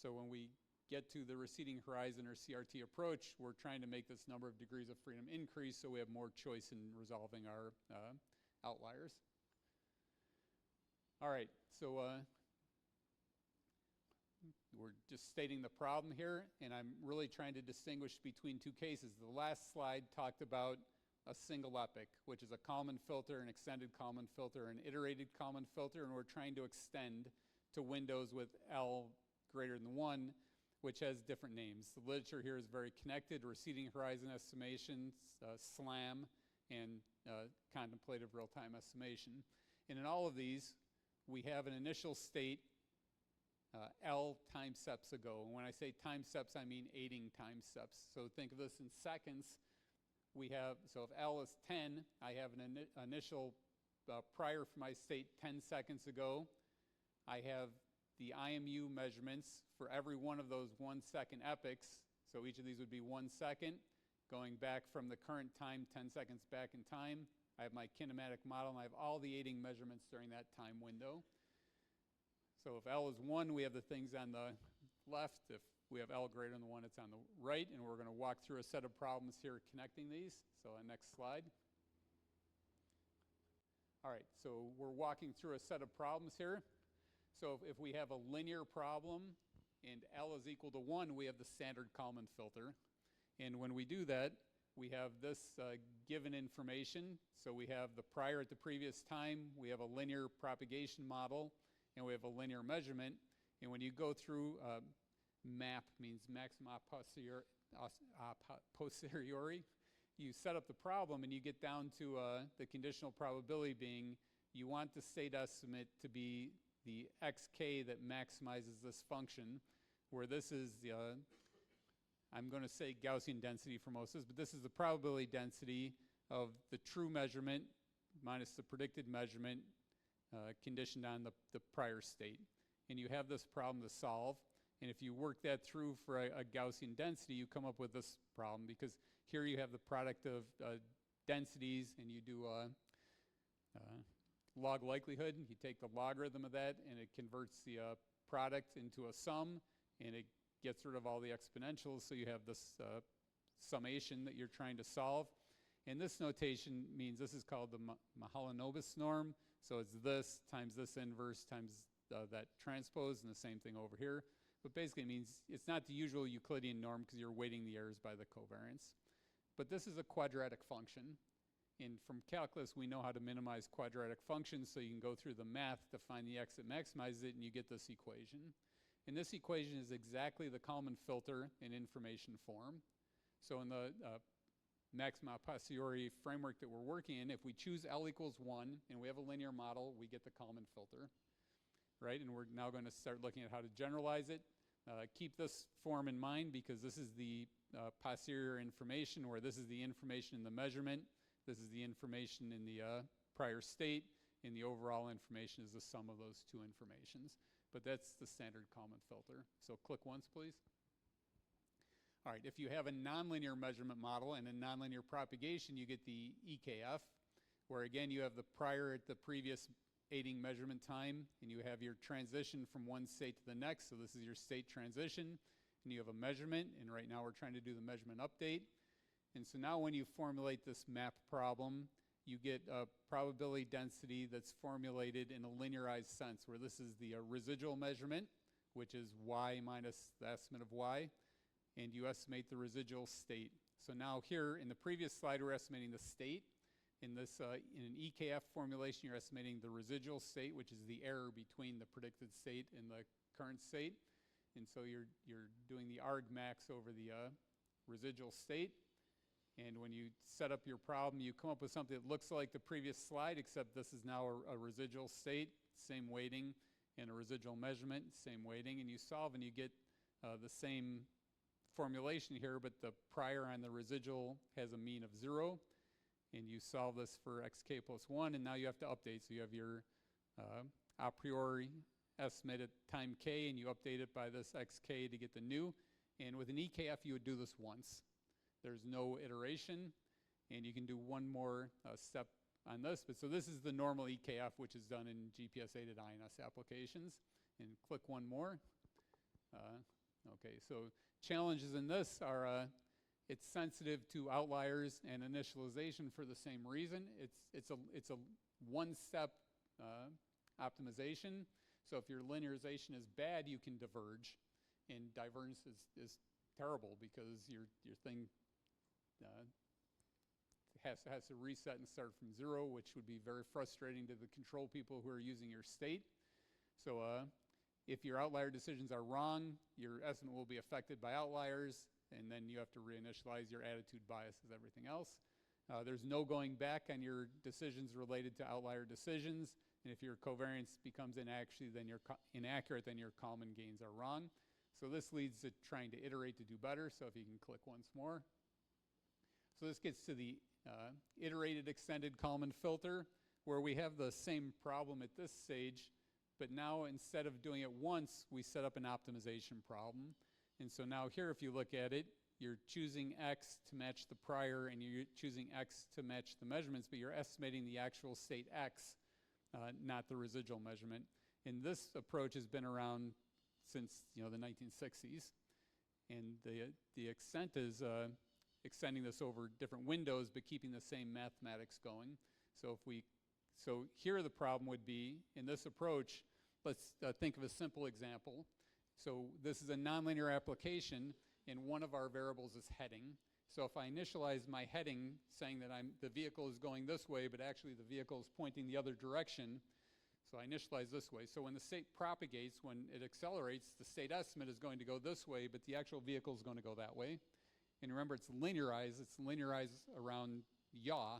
So when we get to the receding horizon or CRT approach, we're trying to make this number of degrees of freedom increase so we have more choice in resolving our outliers. All right, so we're just stating the problem here, and I'm really trying to distinguish between two cases. The last slide talked about a single epoch, which is a Kalman filter, an extended Kalman filter, an iterated Kalman filter, and we're trying to extend to windows with L greater than 1, which has different names. The literature here is very connected: receding horizon estimation, SLAM, and contemplative real-time estimation. And in all of these, we have an initial state L time steps ago. And when I say time steps, I mean aiding time steps. So think of this in seconds. We have, so if L is 10, I have an initial prior for my state 10 seconds ago. I have the IMU measurements for every one of those 1 second epochs. So each of these would be 1 second, going back from the current time 10 seconds back in time. I have my kinematic model, and I have all the aiding measurements during that time window. So if L is 1, we have the things on the left. If we have L greater than 1, it's on the right. And we're going to walk through a set of problems here connecting these. So next slide. All right, so we're walking through a set of problems here. So if we have a linear problem and L is equal to 1, we have the standard Kalman filter. And when we do that, we have this given information. So we have the prior at the previous time, we have a linear propagation model, and we have a linear measurement. And when you go through, map means maximum a posteriori, you set up the problem and you get down to the conditional probability being you want the state estimate to be the xk that maximizes this function, where this is the, I'm going to say Gaussian density for most of this, but this is the probability density of the true measurement minus the predicted measurement conditioned on the prior state. And you have this problem to solve. And if you work that through for a Gaussian density, you come up with this problem, because here you have the product of densities, and you do log likelihood. You take the logarithm of that, and it converts the product into a sum, and it gets rid of all the exponentials, so you have this summation that you're trying to solve. And this notation means this is called the Mahalanobis norm. So it's this times this inverse times that transpose, and the same thing over here. But basically it means it's not the usual Euclidean norm because you're weighting the errors by the covariance. But this is a quadratic function. And from calculus, we know how to minimize quadratic functions, so you can go through the math to find the x that maximizes it, and you get this equation. And this equation is exactly the Kalman filter in information form. So in the maxima a posteriori framework that we're working in, if we choose L equals 1 and we have a linear model, we get the Kalman filter, right? And we're now going to start looking at how to generalize it. Keep this form in mind, because this is the posterior information, where this is the information in the measurement, this is the information in the prior state, and the overall information is the sum of those two informations. But that's the standard Kalman filter. So click once, please. All right, if you have a nonlinear measurement model and a nonlinear propagation, you get the EKF, where again you have the prior at the previous aiding measurement time, and you have your transition from one state to the next. So this is your state transition, and you have a measurement, and right now we're trying to do the measurement update. And so now when you formulate this map problem, you get a probability density that's formulated in a linearized sense, where this is the residual measurement, which is y minus the estimate of y, and you estimate the residual state. So now here, in the previous slide, we're estimating the state. In this, in an EKF formulation, you're estimating the residual state, which is the error between the predicted state and the current state. And so you're doing the argmax over the residual state. And when you set up your problem, you come up with something that looks like the previous slide, except this is now a residual state, same weighting, and a residual measurement, same weighting. And you solve and you get the same formulation here, but the prior on the residual has a mean of 0. And you solve this for xk plus 1, and now you have to update. So you have your a priori estimate at time k, and you update it by this xk to get the new. And with an EKF, you would do this once. There's no iteration, and you can do one more step on this. But so this is the normal EKF, which is done in GPS-aided INS applications. And click one more. Okay, so challenges in this are it's sensitive to outliers and initialization for the same reason. It's a one-step optimization. So if your linearization is bad, you can diverge, and divergence is terrible because your thing has to reset and start from 0, which would be very frustrating to the control people who are using your state. So if your outlier decisions are wrong, your estimate will be affected by outliers, and then you have to reinitialize your attitude biases, everything else. There's no going back on your decisions related to outlier decisions, and if your covariance becomes inaccurate, then your Kalman gains are wrong. So this leads to trying to iterate to do better. So if you can click once more. So this gets to the iterated extended Kalman filter, where we have the same problem at this stage, but now instead of doing it once, we set up an optimization problem. And so now here, if you look at it, you're choosing x to match the prior, and you're choosing x to match the measurements, but you're estimating the actual state x, not the residual measurement. And this approach has been around since the 1960s, and the extent is extending this over different windows, but keeping the same mathematics going. So here the problem would be, in this approach, let's think of a simple example. So this is a nonlinear application, and one of our variables is heading. So if I initialize my heading saying that the vehicle is going this way, but actually the vehicle is pointing the other direction, so I initialize this way. So when the state propagates, when it accelerates, the state estimate is going to go this way, but the actual vehicle is going to go that way. And remember, it's linearized around yaw.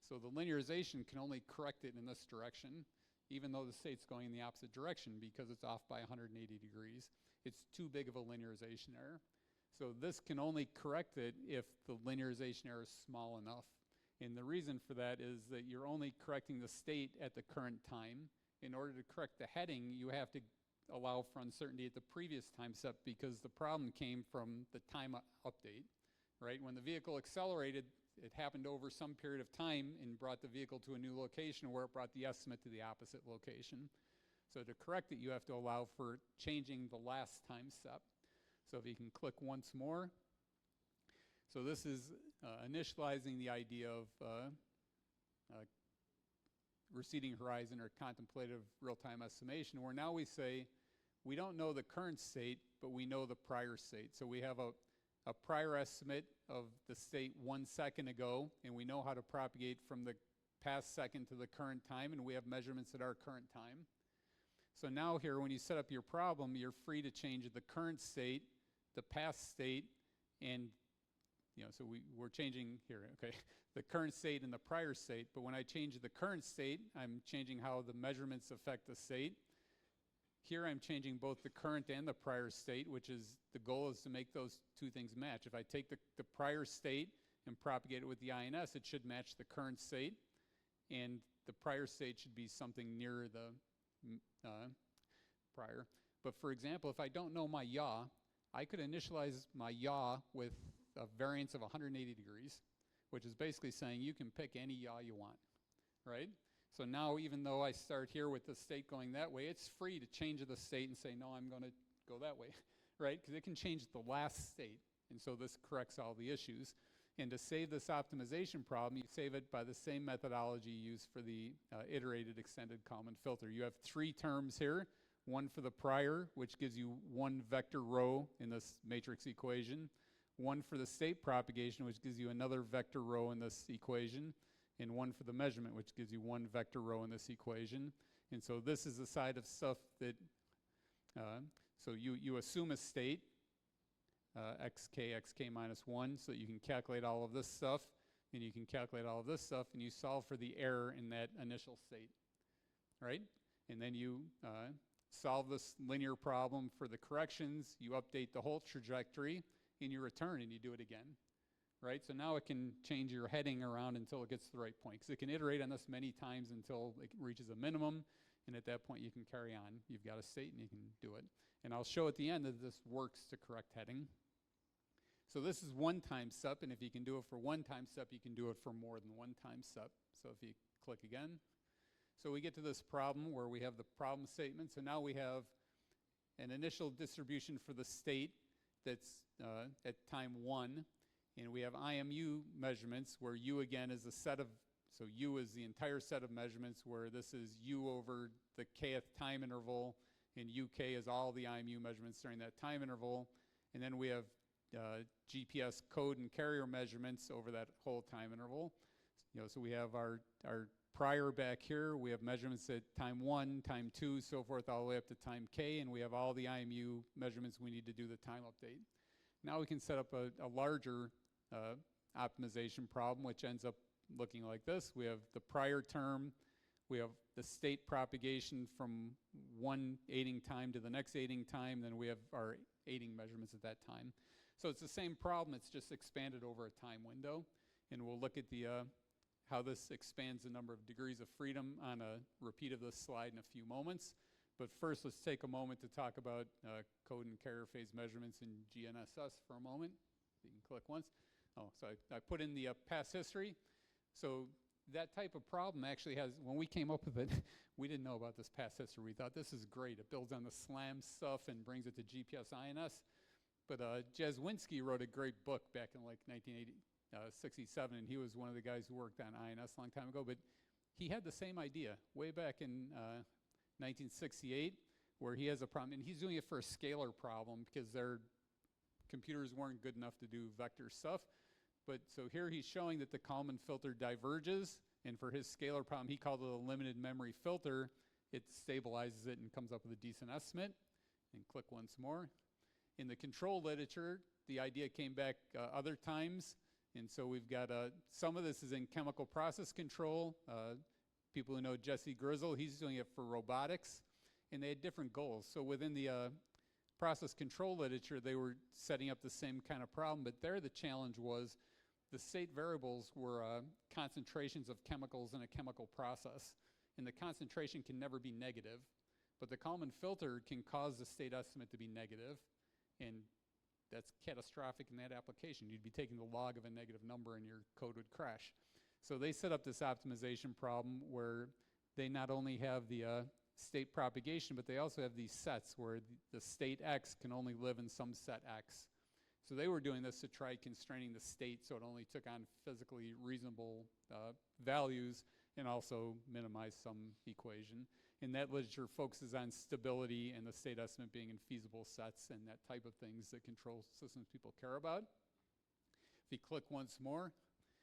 So the linearization can only correct it in this direction, even though the state's going in the opposite direction because it's off by 180 degrees. It's too big of a linearization error. So this can only correct it if the linearization error is small enough. And the reason for that is that you're only correcting the state at the current time. In order to correct the heading, you have to allow for uncertainty at the previous time step because the problem came from the time update, right? When the vehicle accelerated, it happened over some period of time and brought the vehicle to a new location where it brought the estimate to the opposite location. So to correct it, you have to allow for changing the last time step. So if you can click once more. So this is initializing the idea of receding horizon or contemplative real-time estimation, where now we say we don't know the current state, but we know the prior state. So we have a prior estimate of the state 1 second ago, and we know how to propagate from the past second to the current time, and we have measurements at our current time. So now here, when you set up your problem, you're free to change the current state, the past state, and so we're changing here, okay, the current state and the prior state. But when I change the current state, I'm changing how the measurements affect the state. Here I'm changing both the current and the prior state, which is the goal is to make those two things match. If I take the prior state and propagate it with the INS, it should match the current state, and the prior state should be something near the prior. But for example, if I don't know my yaw, I could initialize my yaw with a variance of 180 degrees, which is basically saying you can pick any yaw you want, right? So now even though I start here with the state going that way, it's free to change the state and say, no, I'm going to go that way, right? Because it can change the last state. And so this corrects all the issues. And to save this optimization problem, you save it by the same methodology used for the iterated extended Kalman filter. You have 3 terms here, one for the prior, which gives you 1 vector row in this matrix equation, one for the state propagation, which gives you another vector row in this equation, and one for the measurement, which gives you 1 vector row in this equation. And so this is the side of stuff that, so you assume a state, xk minus 1, so that you can calculate all of this stuff, and you can calculate all of this stuff, and you solve for the error in that initial state, right? And then you solve this linear problem for the corrections, you update the whole trajectory, and you return and you do it again, right? So now it can change your heading around until it gets to the right point, because it can iterate on this many times until it reaches a minimum, and at that point you can carry on. You've got a state and you can do it. And I'll show at the end that this works to correct heading. So this is 1 time step, and if you can do it for 1 time step, you can do it for more than 1 time step. So if you click again, so we get to this problem where we have the problem statement. So now we have an initial distribution for the state that's at time 1, and we have IMU measurements where U again is a set of, so U is the entire set of measurements where this is U over the kth time interval, and UK is all the IMU measurements during that time interval, and then we have GPS code and carrier measurements over that whole time interval. So we have our prior back here, we have measurements at time 1, time 2, so forth, all the way up to time K, and we have all the IMU measurements we need to do the time update. Now we can set up a larger optimization problem, which ends up looking like this. We have the prior term, we have the state propagation from one aiding time to the next aiding time, then we have our aiding measurements at that time. So it's the same problem, it's just expanded over a time window, and we'll look at the how this expands the number of degrees of freedom on a repeat of this slide in a few moments. But first, let's take a moment to talk about code and carrier phase measurements in GNSS for a moment. You can click once. Oh, so I put in the past history. So that type of problem actually has, when we came up with it, we didn't know about this past history. We thought this is great. It builds on the SLAM stuff and brings it to GPS INS. But Jazzwinski wrote a great book back in like 1967, and he was one of the guys who worked on INS a long time ago. But he had the same idea way back in 1968, where he has a problem, and he's doing it for a scalar problem because their computers weren't good enough to do vector stuff. But so here he's showing that the Kalman filter diverges, and for his scalar problem, he called it a limited memory filter. It stabilizes it and comes up with a decent estimate. And click once more. In the control literature, the idea came back other times, and so we've got some of this is in chemical process control. People who know Jesse Grizzle, he's doing it for robotics, and they had different goals. So within the process control literature, they were setting up the same kind of problem, but there the challenge was the state variables were concentrations of chemicals in a chemical process, and the concentration can never be negative, but the Kalman filter can cause the state estimate to be negative, and that's catastrophic in that application. You'd be taking the log of a negative number and your code would crash. So they set up this optimization problem where they not only have the state propagation, but they also have these sets where the state X can only live in some set X. So they were doing this to try constraining the state so it only took on physically reasonable values and also minimize some equation. And that literature focuses on stability and the state estimate being in feasible sets and that type of things that control systems people care about. If you click once more,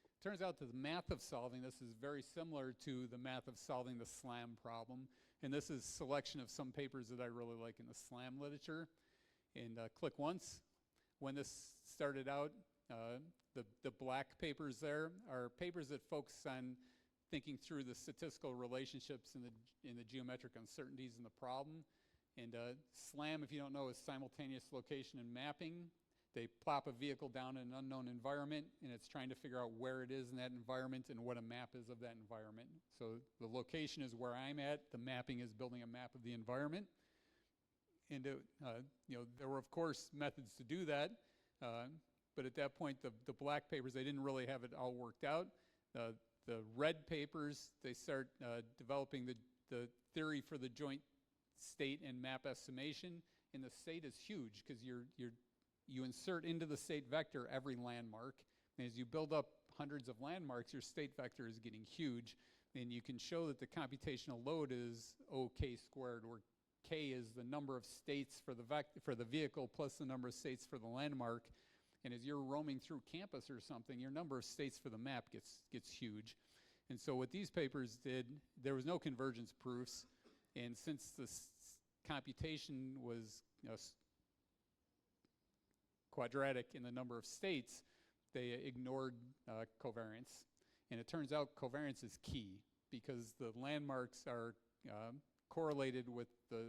it turns out that the math of solving this is very similar to the math of solving the SLAM problem. And this is selection of some papers that I really like in the SLAM literature. And click once. When this started out, the black papers there are papers that focus on thinking through the statistical relationships and the geometric uncertainties in the problem. And SLAM, if you don't know, is simultaneous location and mapping. They plop a vehicle down in an unknown environment, and it's trying to figure out where it is in that environment and what a map is of that environment. So the location is where I'm at. The mapping is building a map of the environment. And there were, of course, methods to do that. But at that point, the black papers, they didn't really have it all worked out. The red papers, they start developing the theory for the joint state and map estimation. And the state is huge because you insert into the state vector every landmark. And as you build up hundreds of landmarks, your state vector is getting huge. And you can show that the computational load is OK squared, where K is the number of states for the vehicle plus the number of states for the landmark. And as you're roaming through campus or something, your number of states for the map gets huge. And so what these papers did, there was no convergence proofs. And since the computation was quadratic in the number of states, they ignored covariance. And it turns out covariance is key because the landmarks are correlated with the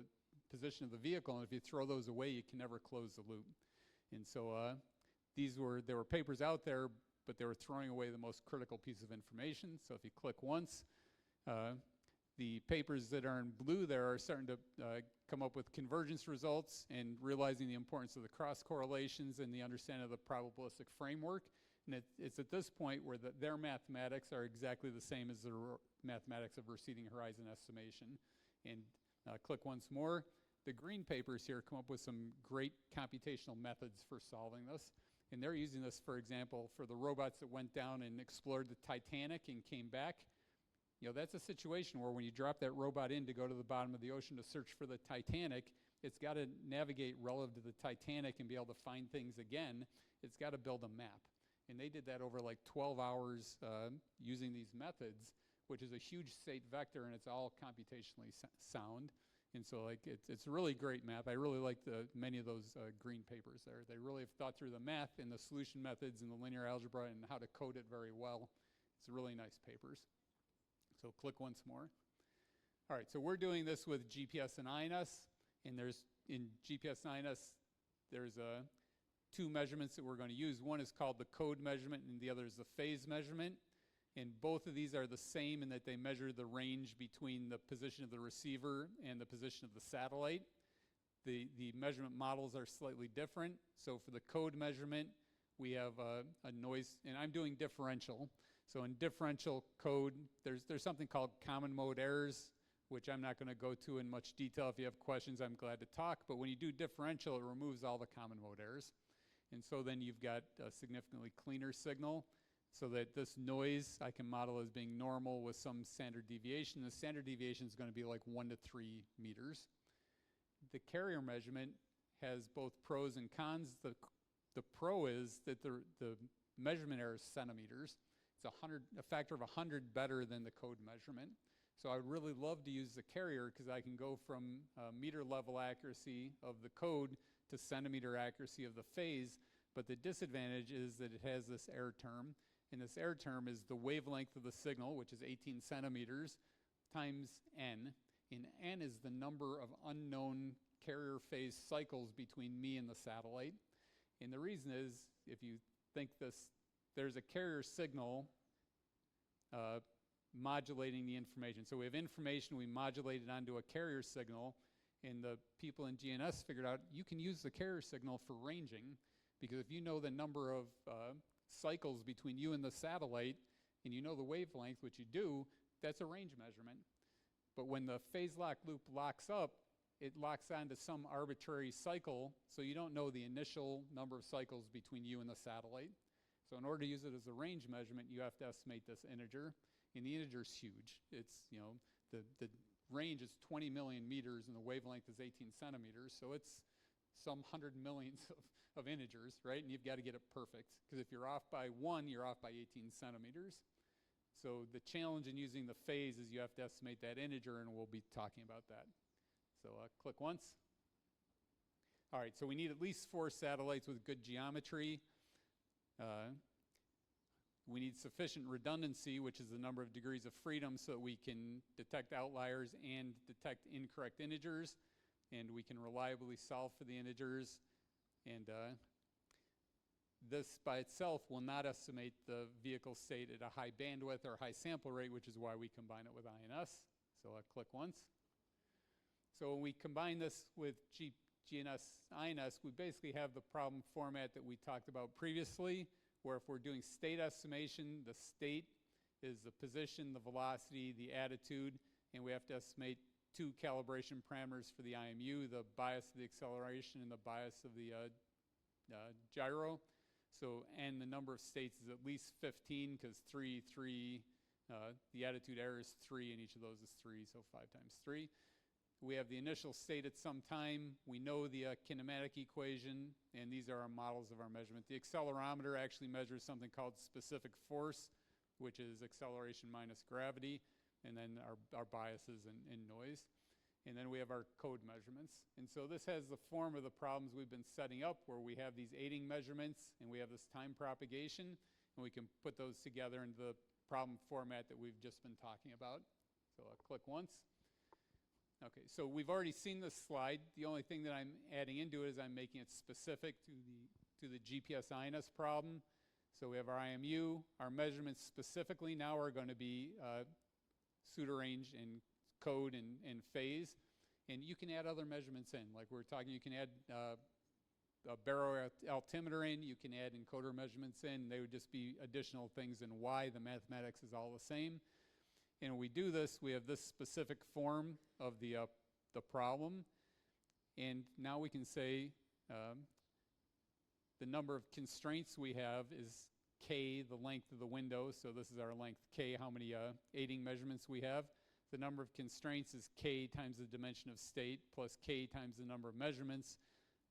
position of the vehicle. And if you throw those away, you can never close the loop. And so there were papers out there, but they were throwing away the most critical piece of information. So if you click once, the papers that are in blue there are starting to come up with convergence results and realizing the importance of the cross correlations and the understanding of the probabilistic framework. And it's at this point where their mathematics are exactly the same as the mathematics of receding horizon estimation. And click once more. The green papers here come up with some great computational methods for solving this. And they're using this, for example, for the robots that went down and explored the Titanic and came back. That's a situation where when you drop that robot in to go to the bottom of the ocean to search for the Titanic, it's got to navigate relative to the Titanic and be able to find things again. It's got to build a map. And they did that over like 12 hours using these methods, which is a huge state vector, and it's all computationally sound. And so it's really great math. I really like many of those green papers there. They really have thought through the math and the solution methods and the linear algebra and how to code it very well. It's really nice papers. So click once more. All right, so we're doing this with GPS and INS. And in GPS and INS, there's two measurements that we're going to use. One is called the code measurement, and the other is the phase measurement. And both of these are the same in that they measure the range between the position of the receiver and the position of the satellite. The measurement models are slightly different. So for the code measurement, we have a noise, and I'm doing differential. So in differential code, there's something called common mode errors, which I'm not going to go to in much detail. If you have questions, I'm glad to talk. But when you do differential, it removes all the common mode errors. And so then you've got a significantly cleaner signal, so that this noise I can model as being normal with some standard deviation. The standard deviation is going to be like 1 to 3 meters. the carrier measurement has both pros and cons. The pro is that the measurement error is centimeters. It's a factor of 100 better than the code measurement. So I would really love to use the carrier because I can go from meter level accuracy of the code to centimeter accuracy of the phase. But the disadvantage is that it has this error term. And this error term is the wavelength of the signal, which is 18 centimeters, times n. And n is the number of unknown carrier phase cycles between me and the satellite. And the reason is, if you think there's a carrier signal modulating the information. So we have information, we modulate it onto a carrier signal, and the people in GNS figured out you can use the carrier signal for ranging, because if you know the number of cycles between you and the satellite, and you know the wavelength, which you do, that's a range measurement. But when the phase lock loop locks up, it locks onto some arbitrary cycle, so you don't know the initial number of cycles between you and the satellite. So in order to use it as a range measurement, you have to estimate this integer, and the integer is huge. It's, the range is 20 million meters, and the wavelength is 18 centimeters, so it's some 100 millions of integers, right? And you've got to get it perfect, because if you're off by 1, you're off by 18 centimeters. So the challenge in using the phase is you have to estimate that integer, and we'll be talking about that. So click once. All right, so we need at least 4 satellites with good geometry. We need sufficient redundancy, which is the number of degrees of freedom, so that we can detect outliers and detect incorrect integers, and we can reliably solve for the integers. And this by itself will not estimate the vehicle state at a high bandwidth or high sample rate, which is why we combine it with INS. So click once. So when we combine this with GNS INS, we basically have the problem format that we talked about previously, where if we're doing state estimation, the state is the position, the velocity, the attitude, and we have to estimate 2 calibration parameters for the IMU, the bias of the acceleration and the bias of the gyro. So, and the number of states is at least 15, because 3, the attitude error is 3, and each of those is 3, so 5 times 3. We have the initial state at some time. We know the kinematic equation, and these are our models of our measurement. The accelerometer actually measures something called specific force, which is acceleration minus gravity, and then our biases and noise. And then we have our code measurements. And so this has the form of the problems we've been setting up, where we have these aiding measurements, and we have this time propagation, and we can put those together into the problem format that we've just been talking about. So click once. Okay, so we've already seen this slide. The only thing that I'm adding into it is I'm making it specific to the GPS INS problem. So we have our IMU. Our measurements specifically now are going to be pseudorange and code and phase. And you can add other measurements in. Like we were talking, you can add a baro altimeter in. You can add encoder measurements in. They would just be additional things in Y. The mathematics is all the same. And when we do this, we have this specific form of the problem. And now we can say the number of constraints we have is K, the length of the window. So this is our length K, how many aiding measurements we have. The number of constraints is K times the dimension of state plus K times the number of measurements.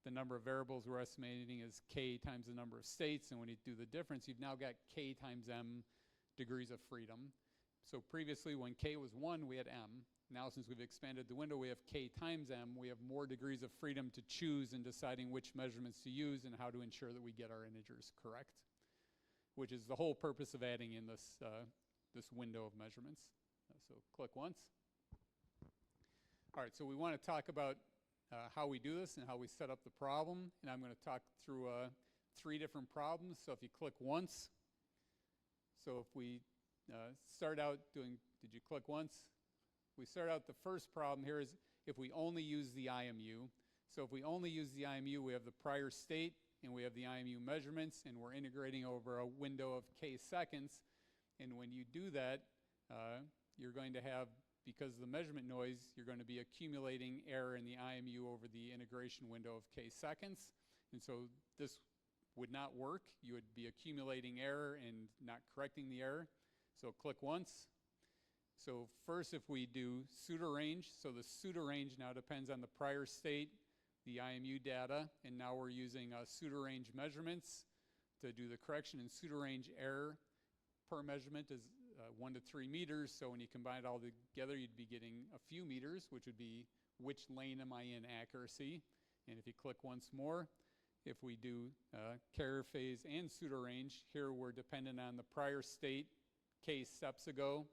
The number of variables we're estimating is K times the number of states. And when you do the difference, you've now got K times M degrees of freedom. So previously, when K was 1, we had M. Now, since we've expanded the window, we have K times M. We have more degrees of freedom to choose in deciding which measurements to use and how to ensure that we get our integers correct, which is the whole purpose of adding in this, this window of measurements. So click once. All right, so we want to talk about how we do this and how we set up the problem. And I'm going to talk through 3 different problems. So if you click once, so if we start out doing, did you click once? We start out, the first problem here is if we only use the IMU. So if we only use the IMU, we have the prior state and we have the IMU measurements, and we're integrating over a window of K seconds. And when you do that, you're going to have, because of the measurement noise, you're going to be accumulating error in the IMU over the integration window of K seconds. And so this would not work. You would be accumulating error and not correcting the error. So click once. So first, if we do pseudorange, so the pseudorange now depends on the prior state, the IMU data, and now we're using pseudorange measurements to do the correction. And pseudorange error per measurement is 1 to 3 meters. So when you combine it all together, you'd be getting a few meters, which would be which lane am I in accuracy. And if you click once more, if we do carrier phase and pseudorange, here we're dependent on the prior state k steps ago,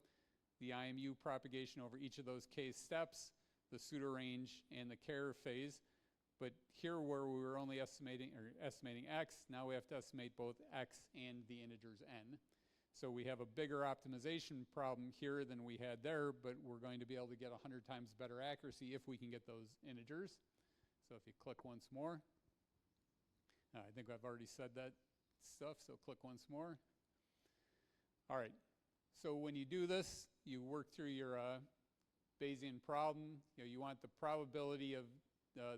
the IMU propagation over each of those k steps, the pseudorange and the carrier phase. But here where we were only estimating x, now we have to estimate both x and the integers n. So we have a bigger optimization problem here than we had there, but we're going to be able to get 100 times better accuracy if we can get those integers. So if you click once more, I think I've already said that stuff, so click once more. All right, so when you do this, you work through your Bayesian problem. You want the probability of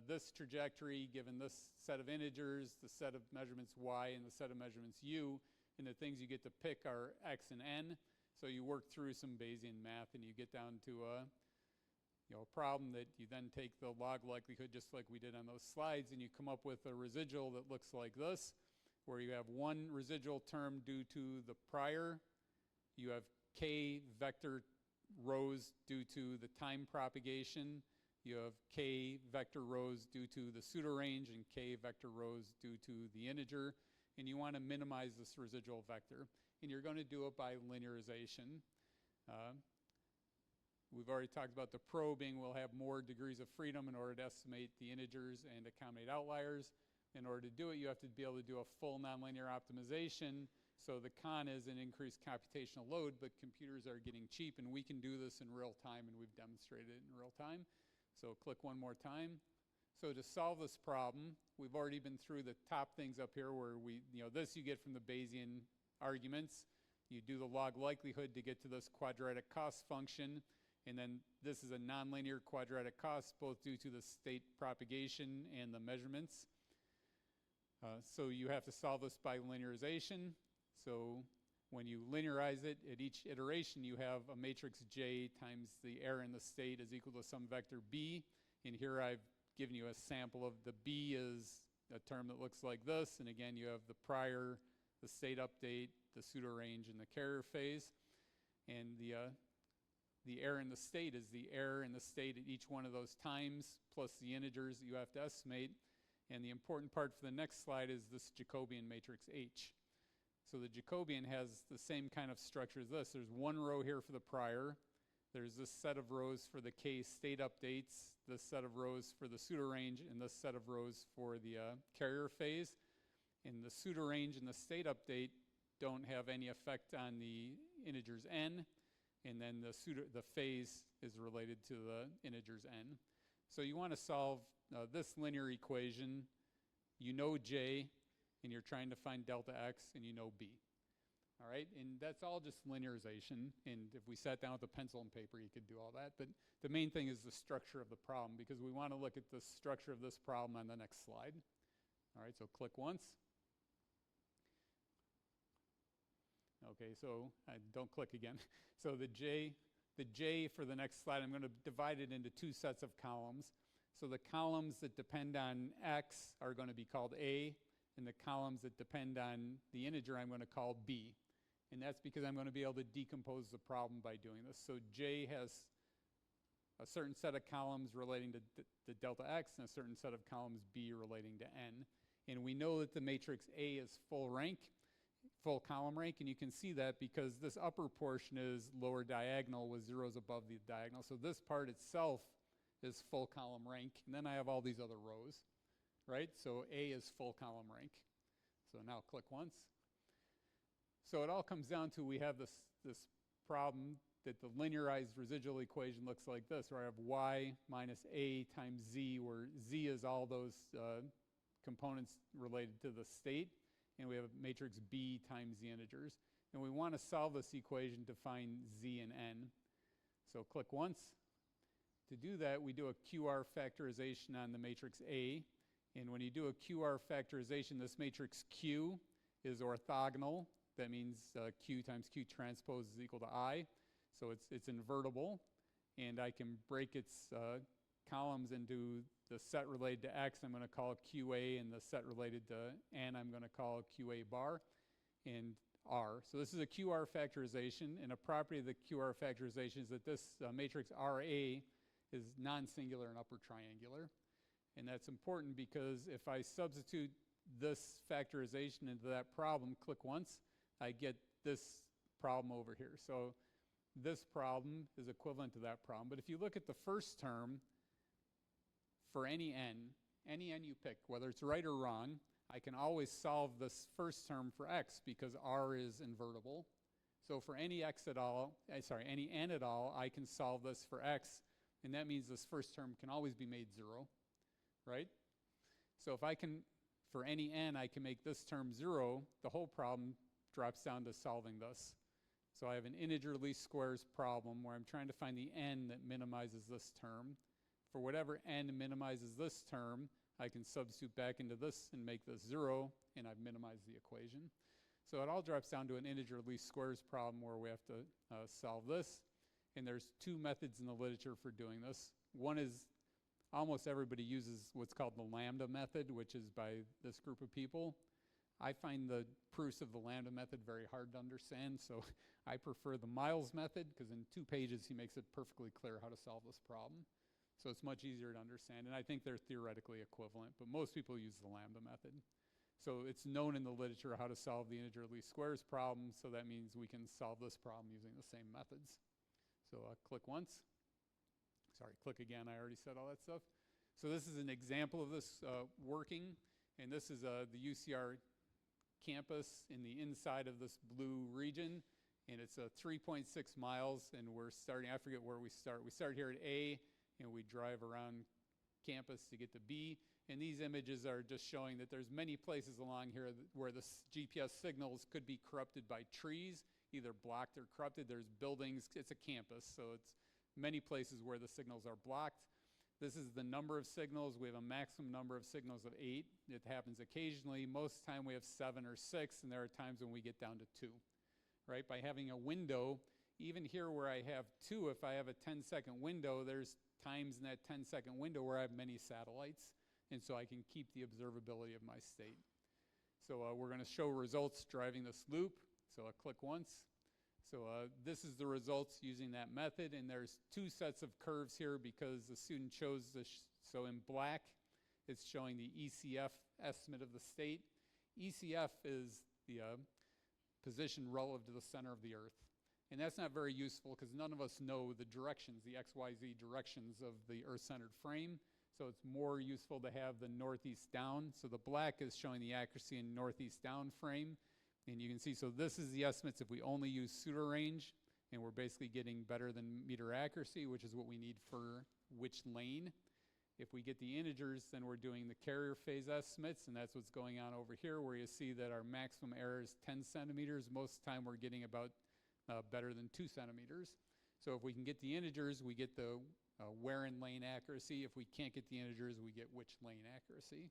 this trajectory given this set of integers, the set of measurements y, and the set of measurements u, and the things you get to pick are x and n. So you work through some Bayesian math and you get down to a problem that you then take the log likelihood just like we did on those slides, and you come up with a residual that looks like this, where you have one residual term due to the prior, you have k vector rows due to the time propagation, you have k vector rows due to the pseudorange, and k vector rows due to the integer, and you want to minimize this residual vector, and you're going to do it by linearization. We've already talked about the probing will have more degrees of freedom in order to estimate the integers and accommodate outliers. In order to do it, you have to be able to do a full nonlinear optimization. So the con is an increased computational load, but computers are getting cheap, and we can do this in real time, and we've demonstrated it in real time. So click one more time. So to solve this problem, we've already been through the top things up here where this you get from the Bayesian arguments. You do the log likelihood to get to this quadratic cost function. And then this is a nonlinear quadratic cost, both due to the state propagation and the measurements. So you have to solve this by linearization. So when you linearize it, at each iteration, you have a matrix J times the error in the state is equal to some vector B. And here I've given you a sample of the B is a term that looks like this. And again, you have the prior, the state update, the pseudorange, and the carrier phase. And the error in the state is the error in the state at each one of those times plus the integers that you have to estimate. And the important part for the next slide is this Jacobian matrix H. So the Jacobian has the same kind of structure as this. There's one row here for the prior. There's this set of rows for the k state updates, this set of rows for the pseudorange, and this set of rows for the carrier phase. And the pseudorange and the state update don't have any effect on the integers n. And then the phase is related to the integers n. So you want to solve this linear equation. You know J, and you're trying to find delta x, and you know B. All right, and that's all just linearization. And if we sat down with a pencil and paper, you could do all that. But the main thing is the structure of the problem, because we want to look at the structure of this problem on the next slide. All right, so click once. Okay, so don't click again. So the J for the next slide, I'm going to divide it into two sets of columns. So the columns that depend on x are going to be called A, and the columns that depend on the integer I'm going to call B. And that's because I'm going to be able to decompose the problem by doing this. So J has a certain set of columns relating to delta x and a certain set of columns B relating to n. And we know that the matrix A is full rank, full column rank, and you can see that because this upper portion is lower diagonal with zeros above the diagonal. So this part itself is full column rank, and then I have all these other rows, right? So A is full column rank. So now click once. So it all comes down to we have this problem that the linearized residual equation looks like this, where I have y minus A times z, where z is all those components related to the state, and we have a matrix B times the integers. And we want to solve this equation to find z and n. So click once. To do that, we do a QR factorization on the matrix A. And when you do a QR factorization, this matrix Q is orthogonal. That means Q times Q transpose is equal to I. So it's invertible, and I can break its columns into the set related to X, I'm going to call QA, and the set related to N, I'm going to call QA bar, and R. So this is a QR factorization, and a property of the QR factorization is that this matrix RA is non-singular and upper triangular. And that's important because if I substitute this factorization into that problem, click once, I get this problem over here. So this problem is equivalent to that problem. But if you look at the first term, for any n you pick, whether it's right or wrong, I can always solve this first term for x because R is invertible. So for any x at all, any n at all, I can solve this for x, and that means this first term can always be made 0, right? So if I can, for any n, I can make this term 0, the whole problem drops down to solving this. So I have an integer least squares problem where I'm trying to find the n that minimizes this term. For whatever n minimizes this term, I can substitute back into this and make this 0, and I've minimized the equation. So it all drops down to an integer least squares problem where we have to solve this. And there's two methods in the literature for doing this. One is almost everybody uses what's called the lambda method, which is by this group of people. I find the proofs of the lambda method very hard to understand, so I prefer the Miles method because in 2 pages he makes it perfectly clear how to solve this problem. So it's much easier to understand, and I think they're theoretically equivalent, but most people use the lambda method. So it's known in the literature how to solve the integer least squares problem, so that means we can solve this problem using the same methods. So click once. Sorry, click again, I already said all that stuff. So this is an example of this working, and this is the UCR campus in the inside of this blue region, and it's 3.6 miles, and we're starting, I forget where we start. We start here at A, and we drive around campus to get to B. And these images are just showing that there's many places along here where the GPS signals could be corrupted by trees, either blocked or corrupted. There's buildings, it's a campus, so it's many places where the signals are blocked. This is the number of signals. We have a maximum number of signals of 8. It happens occasionally. Most of the time we have 7 or 6, and there are times when we get down to 2, right? By having a window, even here where I have 2, if I have a 10-second window, there's times in that 10-second window where I have many satellites, and so I can keep the observability of my state. So we're going to show results driving this loop. So click once. So this is the results using that method, and there's 2 sets of curves here because the student chose this. So in black, it's showing the ECF estimate of the state. ECF is the position relative to the center of the Earth. And that's not very useful because none of us know the directions, the XYZ directions of the Earth-centered frame. So it's more useful to have the northeast down. So the black is showing the accuracy in northeast down frame. And you can see, so this is the estimates if we only use pseudo-range, and we're basically getting better than meter accuracy, which is what we need for which lane. If we get the integers, then we're doing the carrier phase estimates, and that's what's going on over here, where you see that our maximum error is 10 centimeters. Most of the time we're getting about better than 2 centimeters. So if we can get the integers, we get the where in lane accuracy. If we can't get the integers, we get which lane accuracy.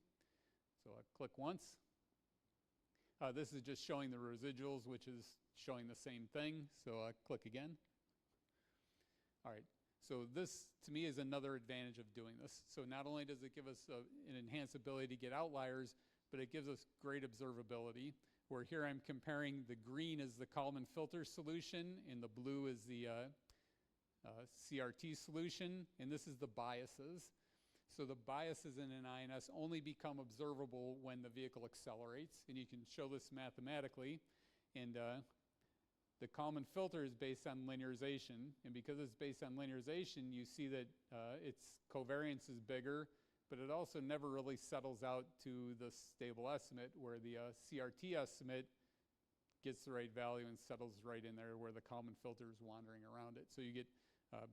So click once. This is just showing the residuals, which is showing the same thing. So click again. All right. So this, to me, is another advantage of doing this. So not only does it give us an enhanced ability to get outliers, but it gives us great observability. Where here I'm comparing the green is the Kalman filter solution, and the blue is the CRT solution, and this is the biases. So the biases in an INS only become observable when the vehicle accelerates, and you can show this mathematically. And the Kalman filter is based on linearization, and because it's based on linearization, you see that its covariance is bigger, but it also never really settles out to the stable estimate, where the CRT estimate gets the right value and settles right in there where the Kalman filter is wandering around it. So you get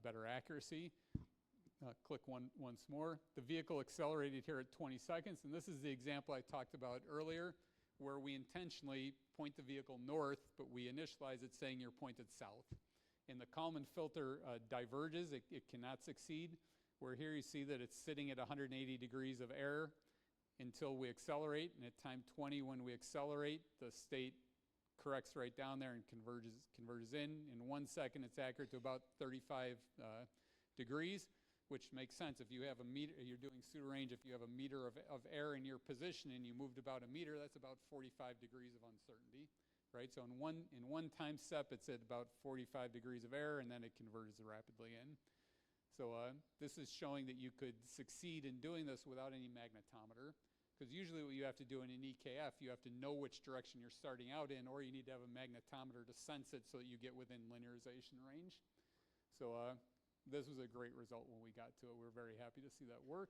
better accuracy. Click once more. The vehicle accelerated here at 20 seconds, and this is the example I talked about earlier, where we intentionally point the vehicle north, but we initialize it saying you're pointed south. And the Kalman filter diverges. It cannot succeed, where here you see that it's sitting at 180 degrees of error until we accelerate, and at time 20 when we accelerate, the state corrects right down there and converges in 1 second. It's accurate to about 35 degrees, which makes sense. If you have a meter, you're doing pseudo range, if you have a meter of error in your position and you moved about a meter, that's about 45 degrees of uncertainty, right? So in one time step, it's at about 45 degrees of error, and then it converges rapidly in. So this is showing that you could succeed in doing this without any magnetometer, because usually what you have to do in an EKF, you have to know which direction you're starting out in, or you need to have a magnetometer to sense it so that you get within linearization range. So this was a great result when we got to it. We're very happy to see that work.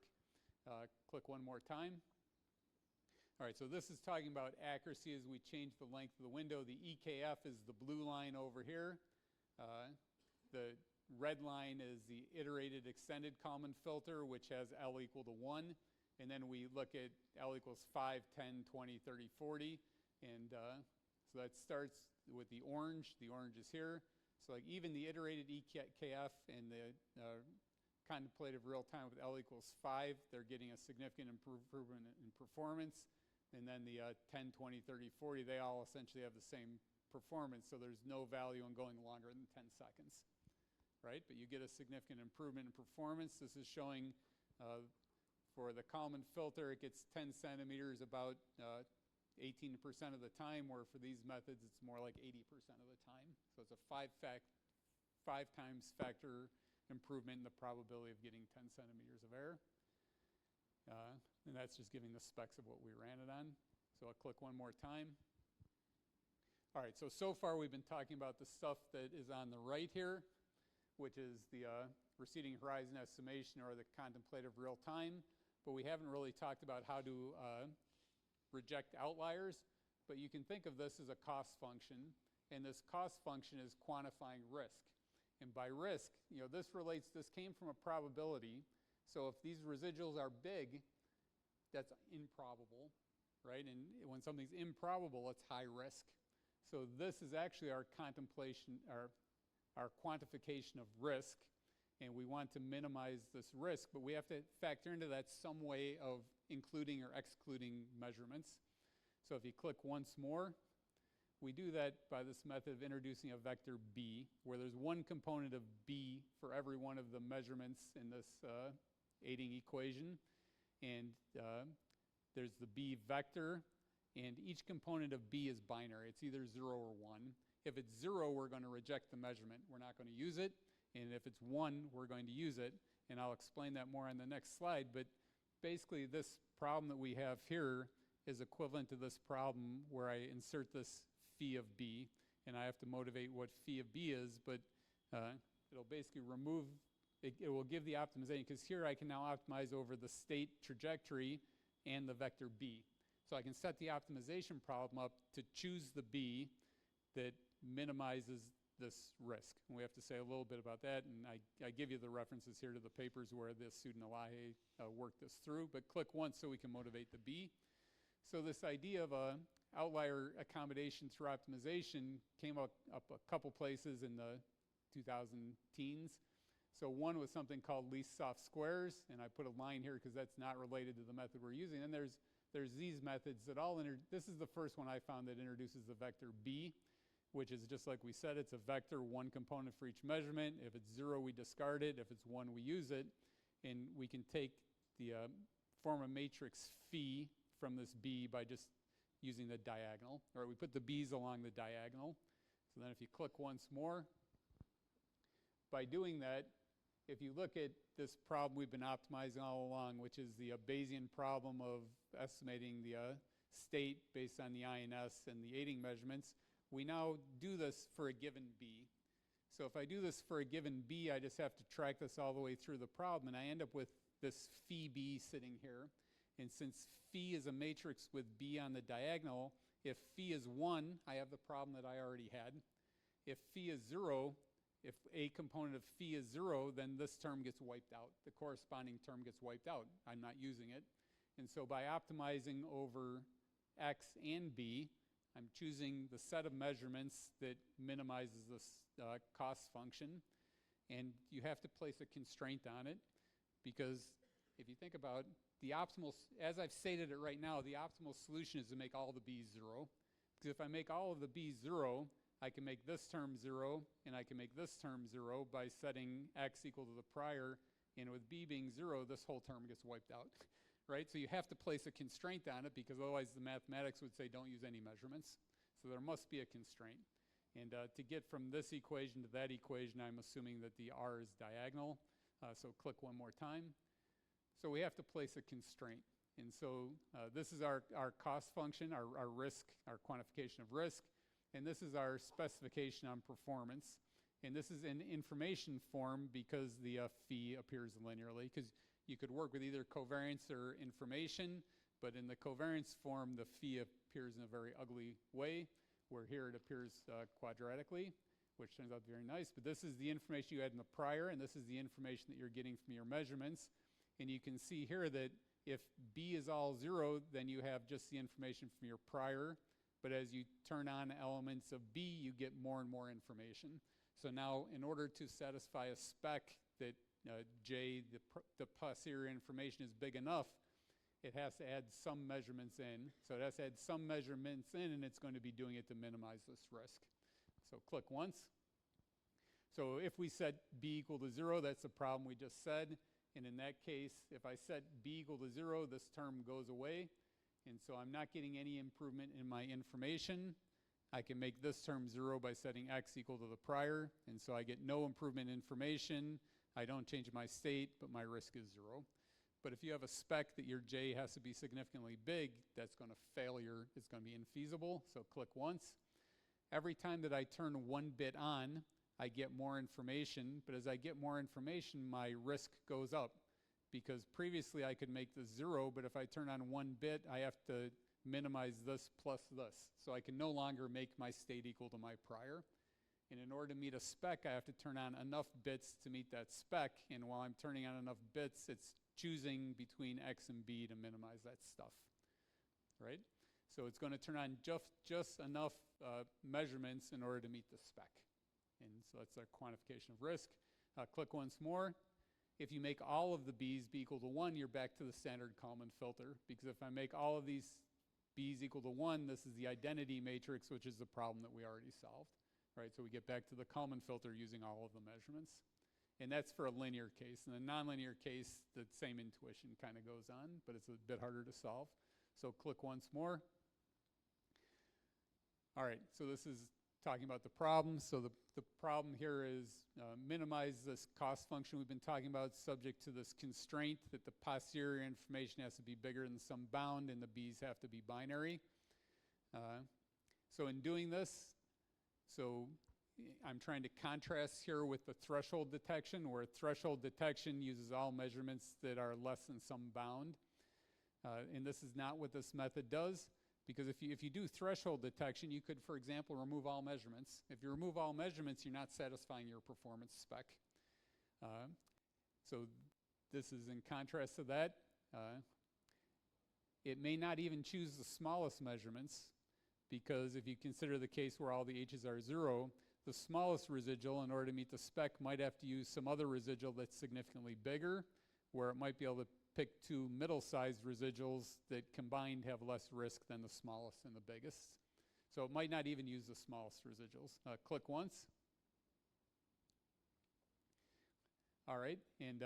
Click one more time. All right, so this is talking about accuracy as we change the length of the window. The EKF is the blue line over here. The red line is the iterated extended Kalman filter, which has L equal to 1. And then we look at L equals 5, 10, 20, 30, 40. And so that starts with the orange. The orange is here. So like even the iterated EKF and the contemplative real time with L equals 5, they're getting a significant improvement in performance. And then the 10, 20, 30, 40, they all essentially have the same performance. So there's no value in going longer than 10 seconds, right? But you get a significant improvement in performance. This is showing for the Kalman filter, it gets 10 centimeters about 18% of the time, where for these methods, it's more like 80% of the time. So it's a 5 times factor improvement in the probability of getting 10 centimeters of error. And that's just giving the specs of what we ran it on. So I'll click one more time. All right, so far we've been talking about the stuff that is on the right here, which is the receding horizon estimation or the contemplative real time. But we haven't really talked about how to reject outliers. But you can think of this as a cost function. And this cost function is quantifying risk. And by risk, this came from a probability. So if these residuals are big, that's improbable, right? And when something's improbable, it's high risk. So this is actually our contemplation, our quantification of risk. And we want to minimize this risk, but we have to factor into that some way of including or excluding measurements. So if you click once more, we do that by this method of introducing a vector b, where there's one component of b for every one of the measurements in this aiding equation. And there's the b vector, and each component of b is binary. It's either 0 or 1. If it's 0, we're going to reject the measurement. We're not going to use it. And if it's 1, we're going to use it. And I'll explain that more on the next slide. But basically, this problem that we have here is equivalent to this problem where I insert this phi of b. And I have to motivate what phi of b is. But it'll basically remove, it will give the optimization. Because here I can now optimize over the state trajectory and the vector b. So I can set the optimization problem up to choose the b that minimizes this risk. And we have to say a little bit about that, and I give you the references here to the papers where this student Elahe worked this through, but click once so we can motivate the B. So this idea of a outlier accommodation through optimization came up a couple places in the 2000 teens. So one was something called least soft squares, and I put a line here because that's not related to the method we're using. And there's these methods that this is the first one I found that introduces the vector B, which is just like we said, it's a vector, one component for each measurement. If it's 0, we discard it. If it's 1, we use it. And we can take the form a matrix phi from this B by just using the diagonal. Or we put the B's along the diagonal. So then if you click once more, by doing that, if you look at this problem we've been optimizing all along, which is the Bayesian problem of estimating the state based on the INS and the aiding measurements, we now do this for a given B. So if I do this for a given B, I just have to track this all the way through the problem, and I end up with this phi B sitting here. And since phi is a matrix with B on the diagonal, if phi is 1, I have the problem that I already had. If phi is 0, if a component of phi is 0, then this term gets wiped out. The corresponding term gets wiped out. I'm not using it. And so by optimizing over X and B, I'm choosing the set of measurements that minimizes this cost function. And you have to place a constraint on it, because if you think about the optimal, as I've stated it right now, the optimal solution is to make all the B's 0. Because if I make all of the b's 0, I can make this term 0, and I can make this term 0 by setting x equal to the prior. And with b being 0, this whole term gets wiped out, right? So you have to place a constraint on it, because otherwise the mathematics would say don't use any measurements. So there must be a constraint. And to get from this equation to that equation, I'm assuming that the r is diagonal. So click one more time. So we have to place a constraint. And so this is our cost function, our risk, our quantification of risk. And this is our specification on performance. And this is in information form because the phi appears linearly. Because you could work with either covariance or information, but in the covariance form, the phi appears in a very ugly way, where here it appears quadratically, which turns out to be very nice. But this is the information you had in the prior, and this is the information that you're getting from your measurements. And you can see here that if b is all 0, then you have just the information from your prior. But as you turn on elements of b, you get more and more information. So now, in order to satisfy a spec that j, the posterior information, is big enough, it has to add some measurements in. So it has to add some measurements in, and it's going to be doing it to minimize this risk. So click once. So if we set b equal to 0, that's the problem we just said. And in that case, if I set b equal to 0, this term goes away. And so I'm not getting any improvement in my information. I can make this term 0 by setting x equal to the prior. And so I get no improvement in information. I don't change my state, but my risk is 0. But if you have a spec that your j has to be significantly big, that's going to failure. It's going to be infeasible. So click once. Every time that I turn one bit on, I get more information. But as I get more information, my risk goes up. Because previously I could make this 0, but if I turn on one bit, I have to minimize this plus this. So I can no longer make my state equal to my prior. And in order to meet a spec, I have to turn on enough bits to meet that spec. And while I'm turning on enough bits, it's choosing between x and b to minimize that stuff, right? So it's going to turn on just enough measurements in order to meet the spec. And so that's our quantification of risk. Click once more. If you make all of the b's be equal to 1, you're back to the standard Kalman filter. Because if I make all of these b's equal to 1, this is the identity matrix, which is the problem that we already solved. Right? So we get back to the Kalman filter using all of the measurements. And that's for a linear case. In a nonlinear case, the same intuition kind of goes on, but it's a bit harder to solve. So click once more. All right, so this is talking about the problem. So the problem here is minimize this cost function we've been talking about, subject to this constraint that the posterior information has to be bigger than some bound and the b's have to be binary. So in doing this, so I'm trying to contrast here with the threshold detection, where threshold detection uses all measurements that are less than some bound. And this is not what this method does. Because if you do threshold detection, you could, for example, remove all measurements. If you remove all measurements, you're not satisfying your performance spec. So this is in contrast to that. It may not even choose the smallest measurements, because if you consider the case where all the h's are 0, the smallest residual, in order to meet the spec, might have to use some other residual that's significantly bigger, where it might be able to pick two middle-sized residuals that combined have less risk than the smallest and the biggest. So it might not even use the smallest residuals. Click once. All right, and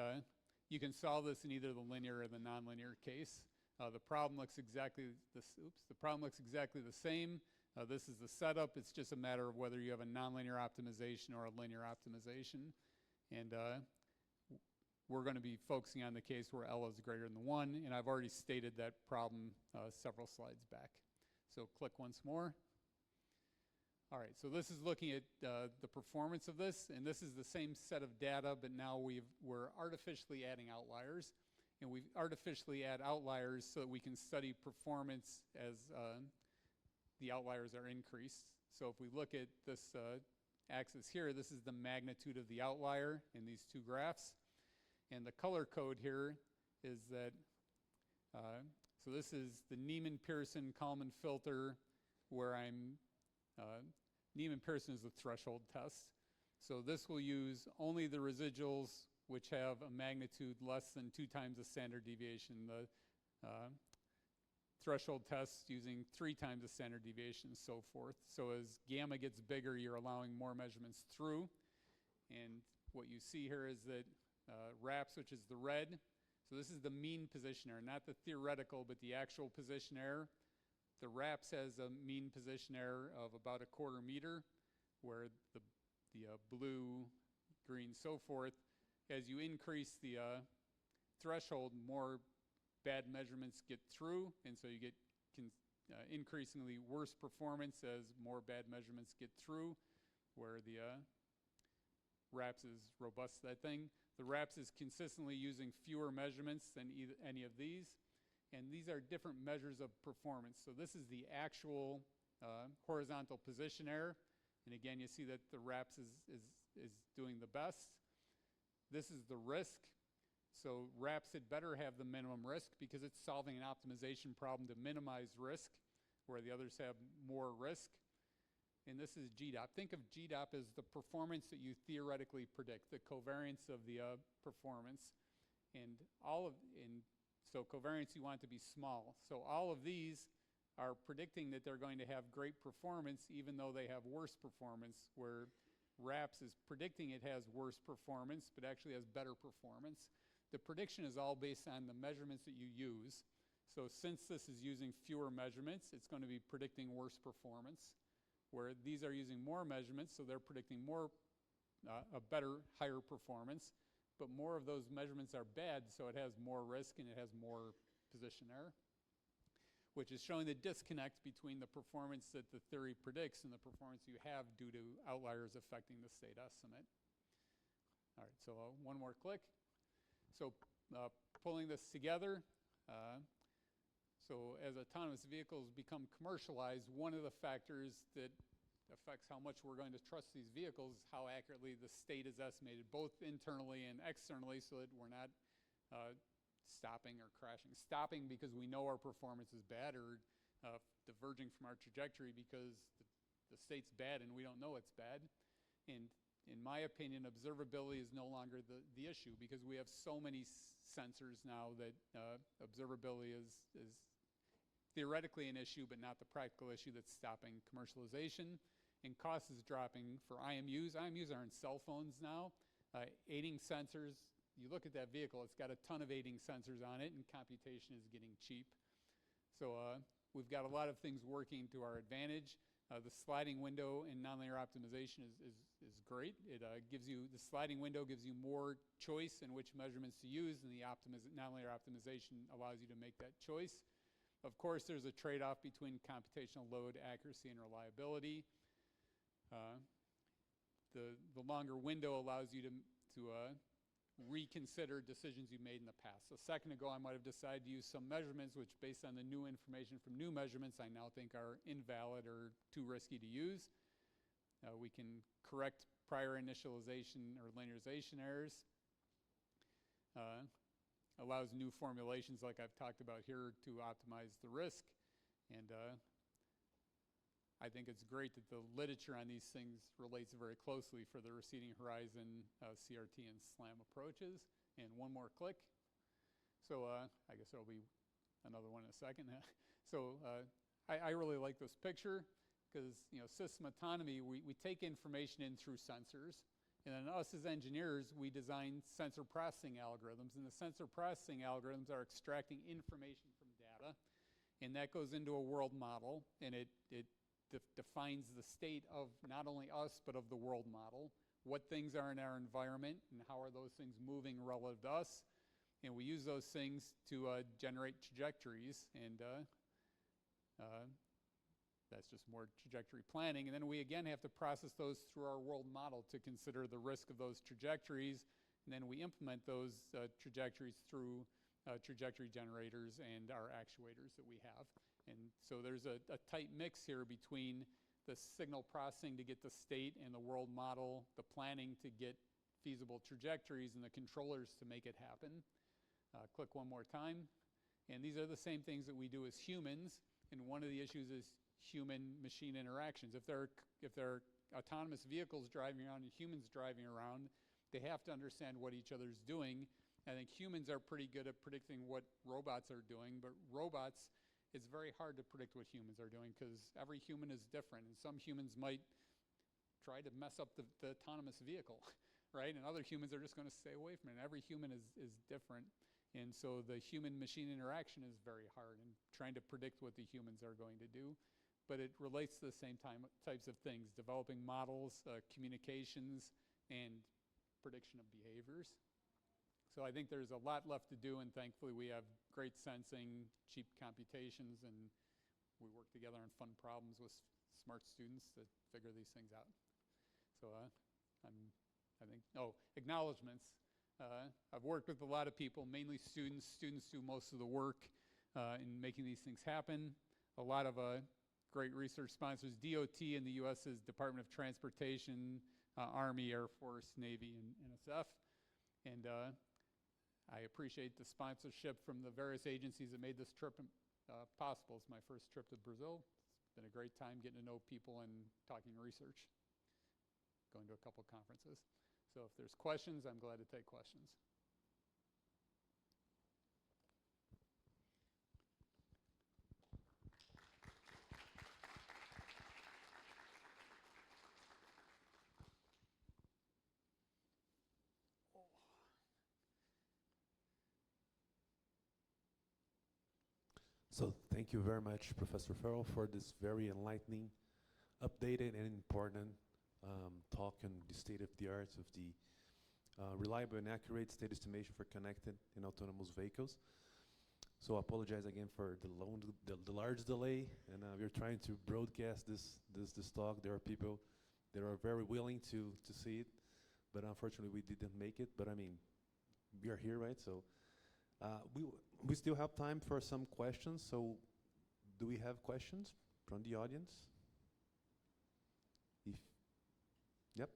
you can solve this in either the linear or the nonlinear case. The problem looks exactly the same. This is the setup. It's just a matter of whether you have a nonlinear optimization or a linear optimization. And we're going to be focusing on the case where L is greater than 1, and I've already stated that problem several slides back. So click once more. All right, so this is looking at the performance of this, and this is the same set of data, but now we're artificially adding outliers. And we artificially add outliers so that we can study performance as the outliers are increased. So if we look at this axis here, this is the magnitude of the outlier in these two graphs. And the color code here is that, so this is the Neiman-Pearson-Kalman filter, where Neiman-Pearson is the threshold test. So this will use only the residuals which have a magnitude less than 2 times the standard deviation. The threshold tests using 3 times the standard deviation and so forth. So as gamma gets bigger, you're allowing more measurements through. And what you see here is that RAPS, which is the red, so this is the mean position error, not the theoretical, but the actual position error. The RAPS has a mean position error of about 1/4 meter, where the blue, green, so forth, as you increase the threshold, more bad measurements get through, and so you get increasingly worse performance as more bad measurements get through, where the RAPS is robust, that thing. The RAPS is consistently using fewer measurements than any of these, and these are different measures of performance. So this is the actual horizontal position error, and again, you see that the RAPS is doing the best. This is the risk. So RAPS had better have the minimum risk because it's solving an optimization problem to minimize risk, where the others have more risk. And this is GDOP. Think of GDOP as the performance that you theoretically predict, the covariance of the performance. And so covariance you want to be small. So all of these are predicting that they're going to have great performance even though they have worse performance, where RAPS is predicting it has worse performance but actually has better performance. The prediction is all based on the measurements that you use. So since this is using fewer measurements, it's going to be predicting worse performance, where these are using more measurements, so they're predicting more, a better, higher performance. But more of those measurements are bad, so it has more risk and it has more position error, which is showing the disconnect between the performance that the theory predicts and the performance you have due to outliers affecting the state estimate. All right, so one more click. So pulling this together, so as autonomous vehicles become commercialized, one of the factors that affects how much we're going to trust these vehicles is how accurately the state is estimated, both internally and externally, so that we're not stopping or crashing. Stopping because we know our performance is bad, or diverging from our trajectory because the state's bad and we don't know it's bad. And in my opinion, observability is no longer the issue, because we have so many sensors now that observability is theoretically an issue, but not the practical issue that's stopping commercialization. And cost is dropping for IMUs. IMUs are in cell phones now. Aiding sensors, you look at that vehicle, it's got a ton of aiding sensors on it, and computation is getting cheap. So we've got a lot of things working to our advantage. The sliding window in nonlinear optimization is great. It the sliding window gives you more choice in which measurements to use, and the nonlinear optimization allows you to make that choice. Of course, there's a trade-off between computational load, accuracy, and reliability. The longer window allows you to reconsider decisions you made in the past. So a second ago, I might have decided to use some measurements which, based on the new information from new measurements, I now think are invalid or too risky to use. We can correct prior initialization or linearization errors. Allows new formulations like I've talked about here to optimize the risk. And I think it's great that the literature on these things relates very closely for the receding horizon, CRT, and SLAM approaches. And one more click. So I guess there'll be another one in a second. So I really like this picture because, system autonomy, we take information in through sensors. And then us as engineers, we design sensor processing algorithms. And the sensor processing algorithms are extracting information from data. And that goes into a world model. And it defines the state of not only us, but of the world model. What things are in our environment and how are those things moving relative to us. And we use those things to generate trajectories. And that's just more trajectory planning. And then we again have to process those through our world model to consider the risk of those trajectories. And then we implement those trajectories through trajectory generators and our actuators that we have. And so there's a tight mix here between the signal processing to get the state and the world model, the planning to get feasible trajectories, and the controllers to make it happen. Click one more time. And these are the same things that we do as humans. And one of the issues is human-machine interactions. If there are autonomous vehicles driving around and humans driving around, they have to understand what each other's doing. I think humans are pretty good at predicting what robots are doing, but robots, it's very hard to predict what humans are doing because every human is different, and some humans might try to mess up the autonomous vehicle, right? And other humans are just going to stay away from it. And every human is different. And so the human-machine interaction is very hard in trying to predict what the humans are going to do. But it relates to the same types of things, developing models, communications, and prediction of behaviors. So I think there's a lot left to do, and thankfully we have great sensing, cheap computations, and we work together on fun problems with smart students to figure these things out. So acknowledgements. I've worked with a lot of people, mainly students. Students do most of the work in making these things happen. A lot of great research sponsors. DOT in the U.S. is Department of Transportation, Army, Air Force, Navy, and NSF. And I appreciate the sponsorship from the various agencies that made this trip possible. It's my first trip to Brazil. It's been a great time getting to know people and talking research, going to a couple conferences. So if there's questions, I'm glad to take questions. So thank you very much, Professor Farrell, for this very enlightening, updated, and important talk on the state of the art of the reliable and accurate state estimation for connected and autonomous vehicles. So I apologize again for the large delay, and we're trying to broadcast this talk. There are people that are very willing to see it, but unfortunately we didn't make it. But I mean, we are here, right? So we still have time for some questions. So do we have questions from the audience? Yep.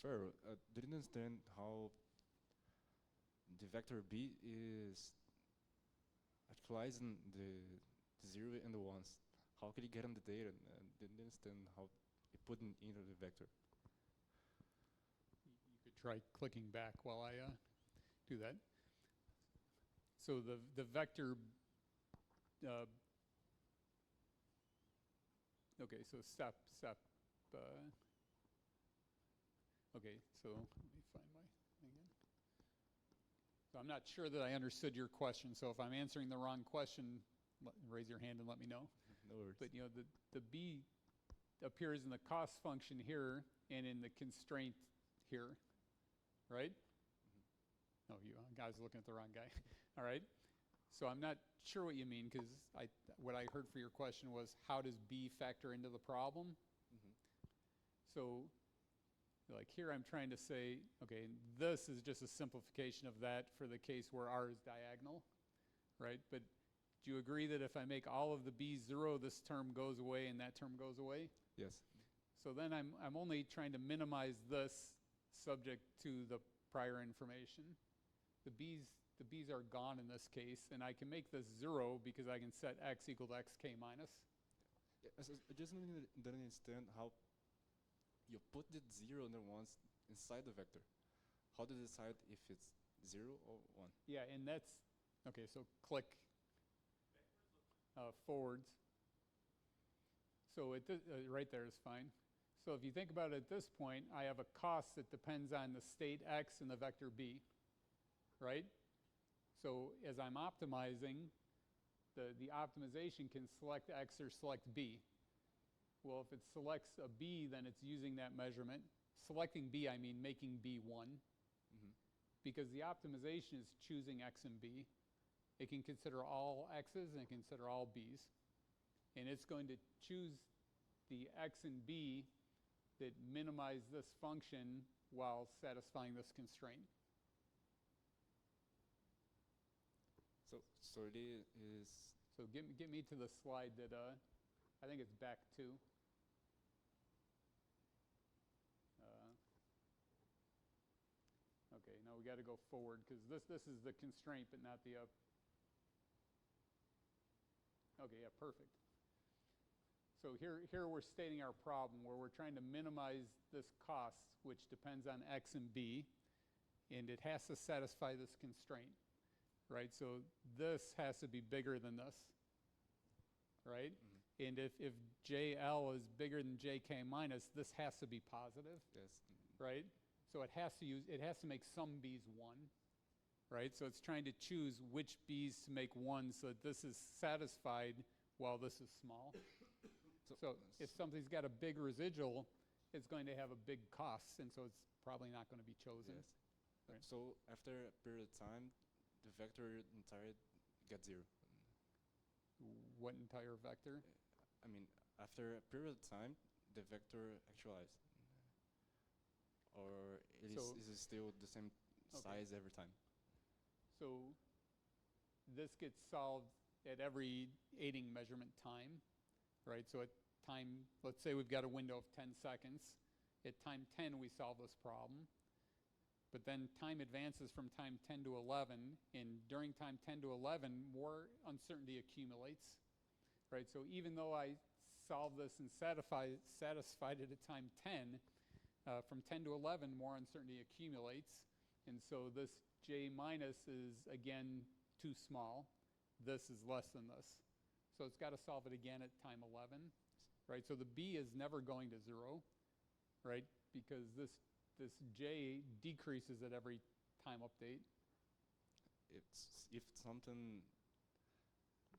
Farrell, didn't understand how the vector B is actualizing the zero and the ones. How could you get on the data? Didn't understand how you put it into the vector. You could try clicking back while I do that. So the vector, okay, so step. Okay, so let me find my thing again. So I'm not sure that I understood your question. So if I'm answering the wrong question, raise your hand and let me know. No worries. But you know, the B appears in the cost function here and in the constraint here, right? Mm-hmm. Oh, I was looking at the wrong guy. All right. So I'm not sure what you mean, because what I heard for your question was, how does B factor into the problem? Mm-hmm. So like here I'm trying to say, okay, this is just a simplification of that for the case where R is diagonal, right? But do you agree that if I make all of the B 0, this term goes away and that term goes away? Yes. So then I'm only trying to minimize this subject to the prior information. The B's are gone in this case, and I can make this 0 because I can set x equal to xk minus. Yeah, I just don't understand how you put the 0 and the 1s inside the vector. How do you decide if it's 0 or 1? Yeah, and that's, okay, so click forwards. So right there is fine. So if you think about it at this point, I have a cost that depends on the state x and the vector b, right? So as I'm optimizing, the optimization can select x or select b. Well, if it selects a b, then it's using that measurement. Selecting b, I mean making b 1. Mm-hmm. Because the optimization is choosing x and b. It can consider all x's and consider all b's. And it's going to choose the x and b that minimize this function while satisfying this constraint. So it is. So get me to the slide that I think it's back to. Okay, now we got to go forward because this is the constraint, but not the up. Okay, yeah, perfect. So here we're stating our problem where we're trying to minimize this cost, which depends on x and b. and it has to satisfy this constraint, right? So this has to be bigger than this, right? And if JL is bigger than JK minus, this has to be positive, Yes. right? So it has to make some B's 1, right? So it's trying to choose which B's to make 1 so that this is satisfied while this is small. So if something's got a big residual, it's going to have a big cost, and so it's probably not going to be chosen. Yes. Right. So after a period of time, the vector entire gets 0. What entire vector? I mean, after a period of time, the vector actualized. Or is it still the same size every time? So this gets solved at every aiding measurement time, right? So at time, let's say we've got a window of 10 seconds. At time 10, we solve this problem. But then time advances from time 10 to 11, and during time 10 to 11, more uncertainty accumulates, right? So even though I solved this and satisfied it at time 10, from 10 to 11, more uncertainty accumulates. And so this J minus is, again, too small. This is less than this. So it's got to solve it again at time 11, right? So the B is never going to 0, right? Because this J decreases at every time update. If something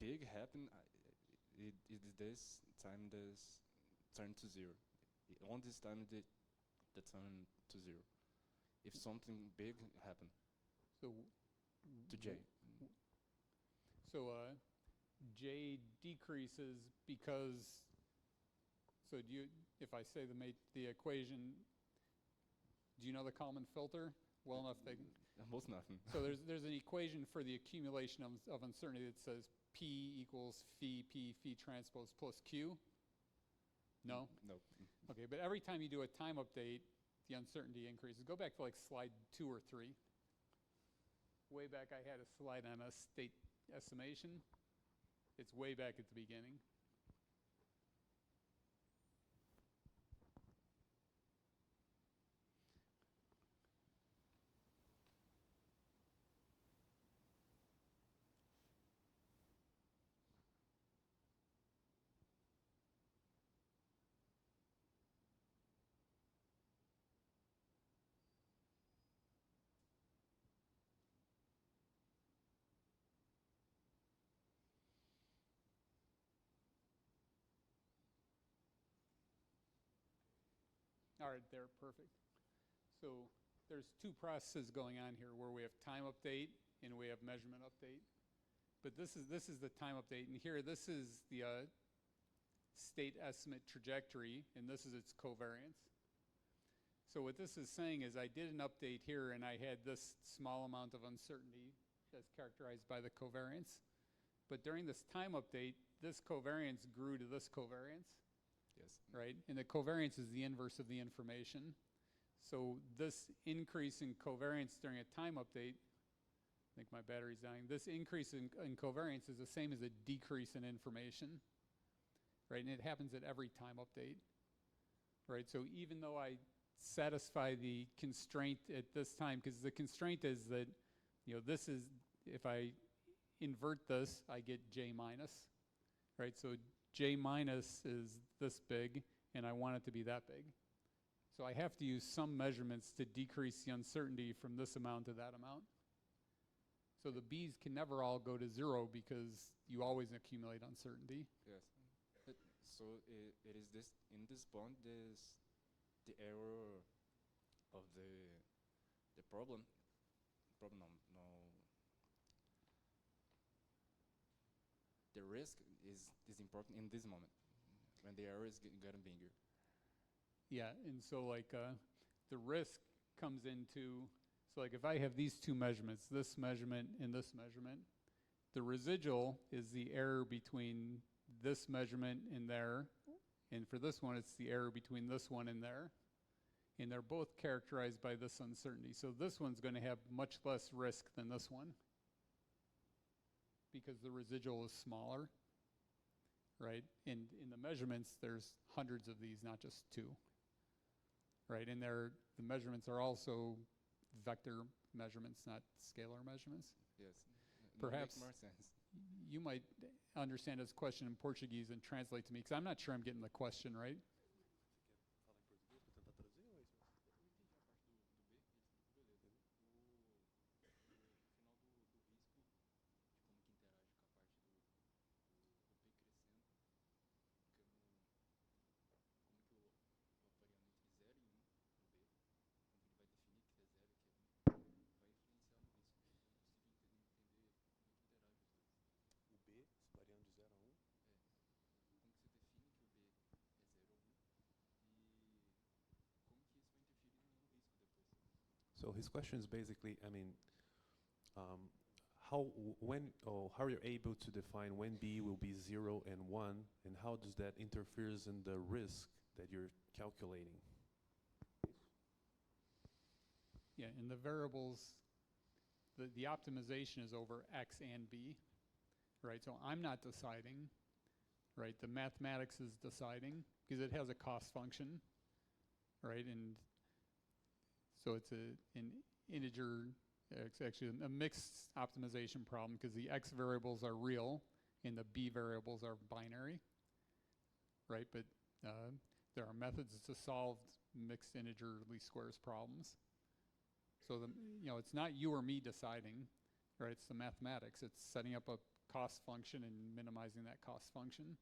big happen, this time turn to 0. On this time, the turn to 0. If something big happen So to J. So J decreases because, so if I say the equation, do you know the Kalman filter well enough? Almost nothing. So there's an equation for the accumulation of uncertainty that says P equals phi transpose plus Q. No? No. Okay, but every time you do a time update, the uncertainty increases. Go back to like slide 2 or 3. Way back I had a slide on a state estimation. It's way back at the beginning. All right, there, perfect. So there's 2 processes going on here where we have time update and we have measurement update. But this is the time update, and here this is the state estimate trajectory, and this is its covariance. So what this is saying is I did an update here, and I had this small amount of uncertainty as characterized by the covariance. But during this time update, this covariance grew to this covariance. Yes. Right? And the covariance is the inverse of the information. So this increase in covariance during a time update, I think my battery's dying, this increase in covariance is the same as a decrease in information. Right? And it happens at every time update. Right? So even though I satisfy the constraint at this time, because the constraint is that, this is, if I invert this, I get J minus. Right? So J minus is this big, and I want it to be that big. So I have to use some measurements to decrease the uncertainty from this amount to that amount. So the B's can never all go to 0 because you always accumulate uncertainty. Yes. So it is this, in this point, the error of the problem. No. The risk is important in this moment when the error is getting bigger. Yeah, and so like the risk comes into, so like if I have these 2 measurements, this measurement and this measurement, the residual is the error between this measurement and there, and for this one it's the error between this one and there, and they're both characterized by this uncertainty. So this one's going to have much less risk than this one because the residual is smaller, right? And in the measurements, there's hundreds of these, not just 2, right? And the measurements are also vector measurements, not scalar measurements. Yes. Perhaps Makes more sense. you might understand his question in Portuguese and translate to me, because I'm not sure I'm getting the question right. So his question is basically, I mean, how how you're able to define when b will be 0 and 1, and how does that interferes in the risk that you're calculating? Yeah, in the variables, the optimization is over x and b, right? So I'm not deciding, right? The mathematics is deciding because it has a cost function, right? And so it's an integer, it's actually a mixed optimization problem because the x variables are real and the b variables are binary, right? But there are methods to solve mixed integer least squares problems. So it's not you or me deciding, right? It's the mathematics. It's setting up a cost function and minimizing that cost function.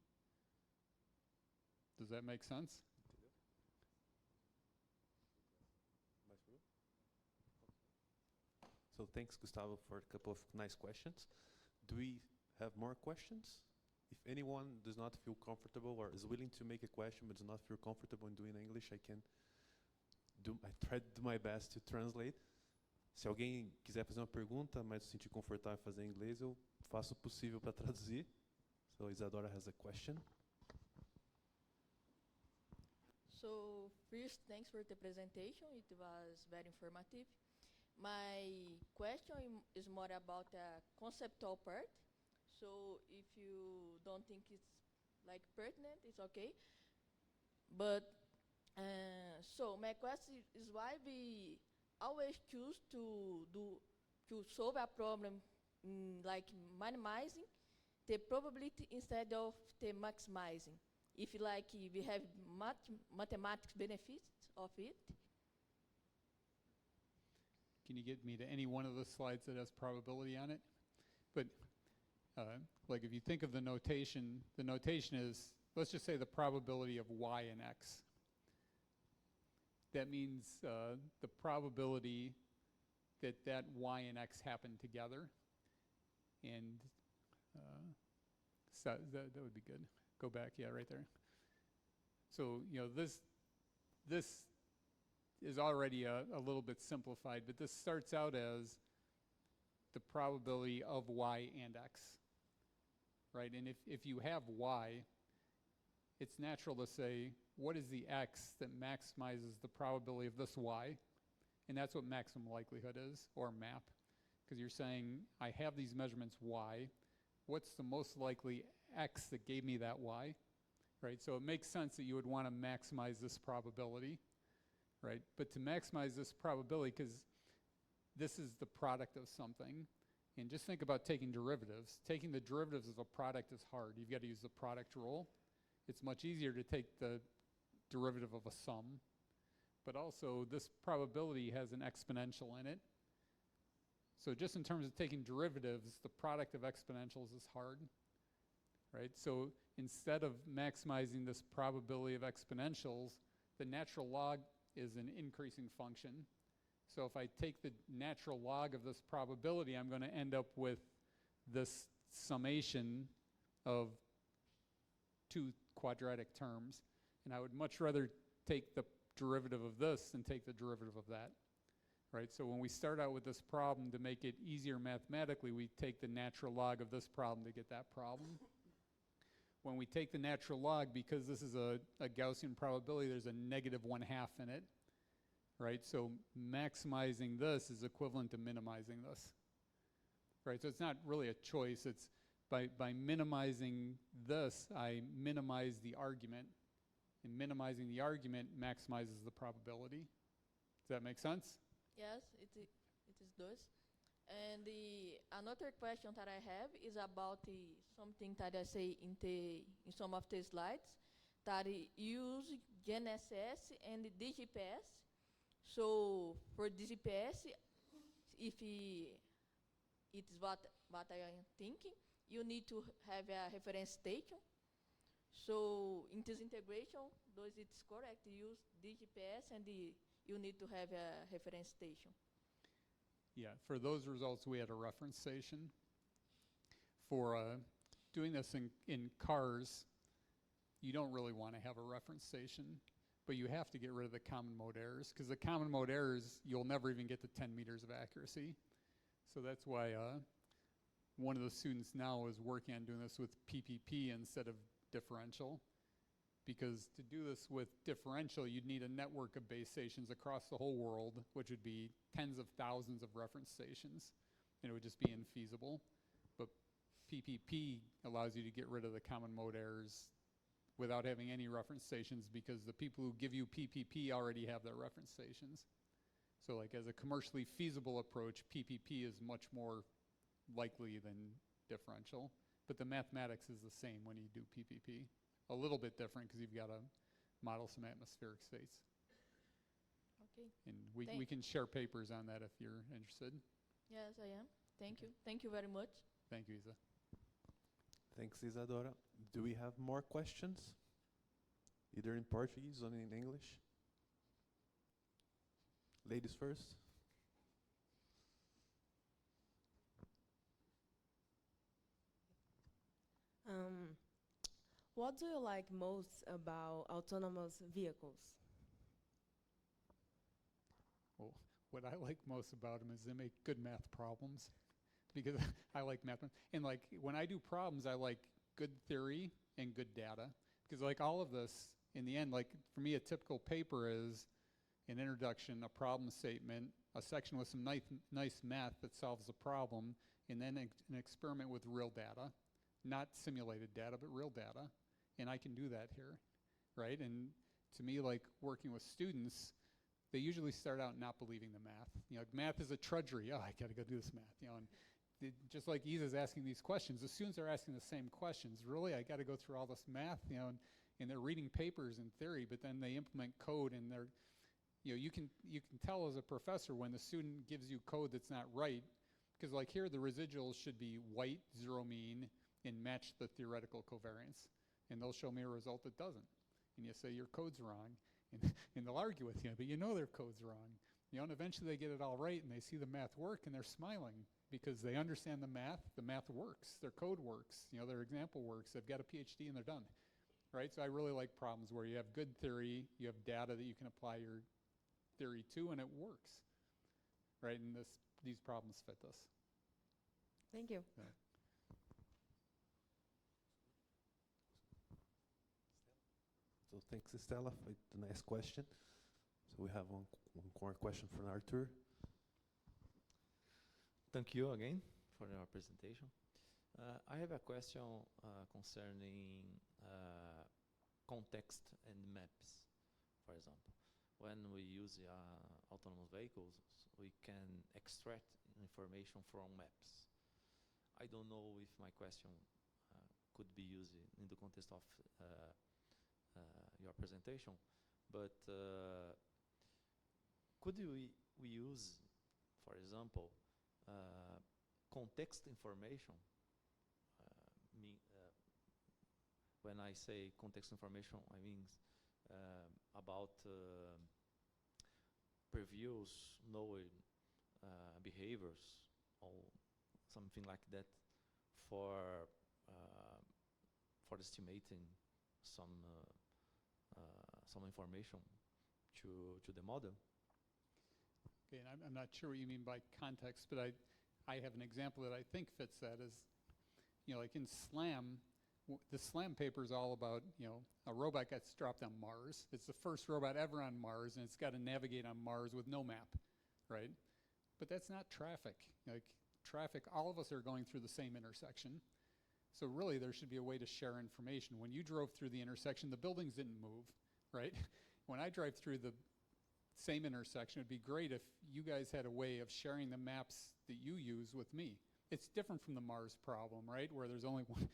Does that make sense? So thanks, Gustavo, for a couple of nice questions. Do we have more questions? If anyone does not feel comfortable or is willing to make a question but does not feel comfortable in doing English, I try to do my best to translate. Se alguém quiser fazer uma pergunta, mas se sentir confortável em fazer em inglês, eu faço o possível para traduzir. So Isadora has a question. So first, thanks for the presentation. It was very informative. My question is more about the conceptual part. So if you don't think it's like pertinent, it's okay. But so my question is why we always choose to solve a problem like minimizing the probability instead of the maximizing. If like we have mathematics benefits of it. Can you get me to any one of the slides that has probability on it? But like if you think of the notation is, let's just say the probability of y and x. That means the probability that y and x happen together. And so that would be good. Go back, yeah, right there. So, this is already a little bit simplified, but this starts out as the probability of y and x, right? And if you have y, it's natural to say, what is the x that maximizes the probability of this y? And that's what maximum likelihood is, or MAP. Because you're saying, I have these measurements y. What's the most likely x that gave me that y? Right? So it makes sense that you would want to maximize this probability, right? But to maximize this probability, because this is the product of something, and just think about taking derivatives. Taking the derivatives of a product is hard. You've got to use the product rule. It's much easier to take the derivative of a sum, but also this probability has an exponential in it. So just in terms of taking derivatives, the product of exponentials is hard, right? So instead of maximizing this probability of exponentials, the natural log is an increasing function. So if I take the natural log of this probability, I'm going to end up with this summation of two quadratic terms. And I would much rather take the derivative of this than take the derivative of that. Right? So when we start out with this problem, to make it easier mathematically, we take the natural log of this problem to get that problem. When we take the natural log, because this is a Gaussian probability, there's a -1/2 in it. Right? So maximizing this is equivalent to minimizing this. Right? So it's not really a choice. It's by minimizing this, I minimize the argument. And minimizing the argument maximizes the probability. Does that make sense? Yes, it these dois. And another question that I have is about something that I say in some of the slides, that use GNSS and DGPS. So for DGPS, if it's what I am thinking, you need to have a reference station. So in this integration, does it's correct? Use DGPS and you need to have a reference station. Yeah, for those results, we had a reference station. For doing this in cars, you don't really want to have a reference station, but you have to get rid of the common mode errors, because the common mode errors, you'll never even get to 10 meters of accuracy. So that's why one of the students now is working on doing this with PPP instead of differential, because to do this with differential, you'd need a network of base stations across the whole world, which would be tens of thousands of reference stations, and it would just be infeasible. But PPP allows you to get rid of the common mode errors without having any reference stations, because the people who give you PPP already have their reference stations. So like as a commercially feasible approach, PPP is much more likely than differential, but the mathematics is the same when you do PPP. A little bit different because you've got to model some atmospheric states. Okay. And we can share papers on that if you're interested. Yes, I am. Thank you. Thank you very much. Thank you, Isa. Thanks, Isadora. Do we have more questions? Either in Portuguese or in English? Ladies first. What do you like most about autonomous vehicles? Well, what I like most about them is they make good math problems, because I like math. And like when I do problems, I like good theory and good data, because like all of this, in the end, like for me, a typical paper is an introduction, a problem statement, a section with some nice math that solves the problem, and then an experiment with real data. Not simulated data, but real data. And I can do that here, right? And to me, like working with students, they usually start out not believing the math. You know, math is a trudgery. Oh, I gotta go do this math, you know. And just like Isa's asking these questions, the students are asking the same questions. Really, I gotta go through all this math, you know, and they're reading papers in theory, but then they implement code, and they're, you know, you can tell as a professor when the student gives you code that's not right, because like here, the residuals should be white, zero mean, and match the theoretical covariance. And they'll show me a result that doesn't. And you say, your code's wrong. And they'll argue with you, but you know their code's wrong. You know, and eventually they get it all right, and they see the math work, and they're smiling, because they understand the math works, their code works, you know, their example works, they've got a PhD and they're done, right? So I really like problems where you have good theory, you have data that you can apply your theory to, and it works, right? And these problems fit this. Thank you. Yeah. So thanks, Estela, for the nice question. So we have one more question from Arthur. Thank you again for your presentation. I have a question concerning context and maps, for example. When we use autonomous vehicles, we can extract information from maps. I don't know if my question could be used in the context of your presentation, but could we use, for example, context information? When I say context information, I mean about previous known behaviors or something like that for estimating some information to the model. Okay, and I'm not sure what you mean by context, but I have an example that I think fits that. Is, you know, like in SLAM, the SLAM paper is all about, you know, a robot gets dropped on Mars. It's the first robot ever on Mars, and it's got to navigate on Mars with no map, right? But that's not traffic. Like traffic, all of us are going through the same intersection. So really, there should be a way to share information. When you drove through the intersection, the buildings didn't move, right? When I drive through the same intersection. It'd be great if you guys had a way of sharing the maps that you use with me. It's different from the Mars problem, right, where there's only one,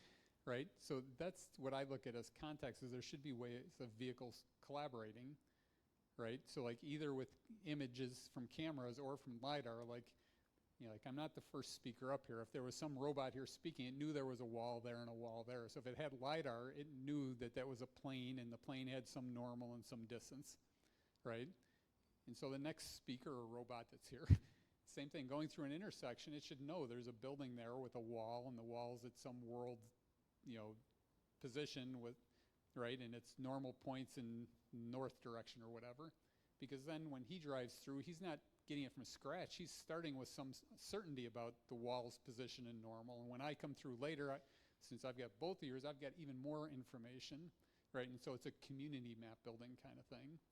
right? So that's what I look at as context, is there should be ways of vehicles collaborating, right? So like either with images from cameras or from LiDAR, like, you know, like I'm not the first speaker up here. If there was some robot here speaking, it knew there was a wall there and a wall there. So if it had LiDAR, it knew that that was a plane, and the plane had some normal and some distance, right? And so the next speaker or robot that's here, same thing, going through an intersection, it should know there's a building there with a wall, and the wall's at some world, you know, position with, right, and it's normal points in north direction or whatever. Because then when he drives through, he's not getting it from scratch. He's starting with some certainty about the wall's position and normal. And when I come through later, since I've got both of yours, I've got even more information, right? And so it's a community map building kind of thing.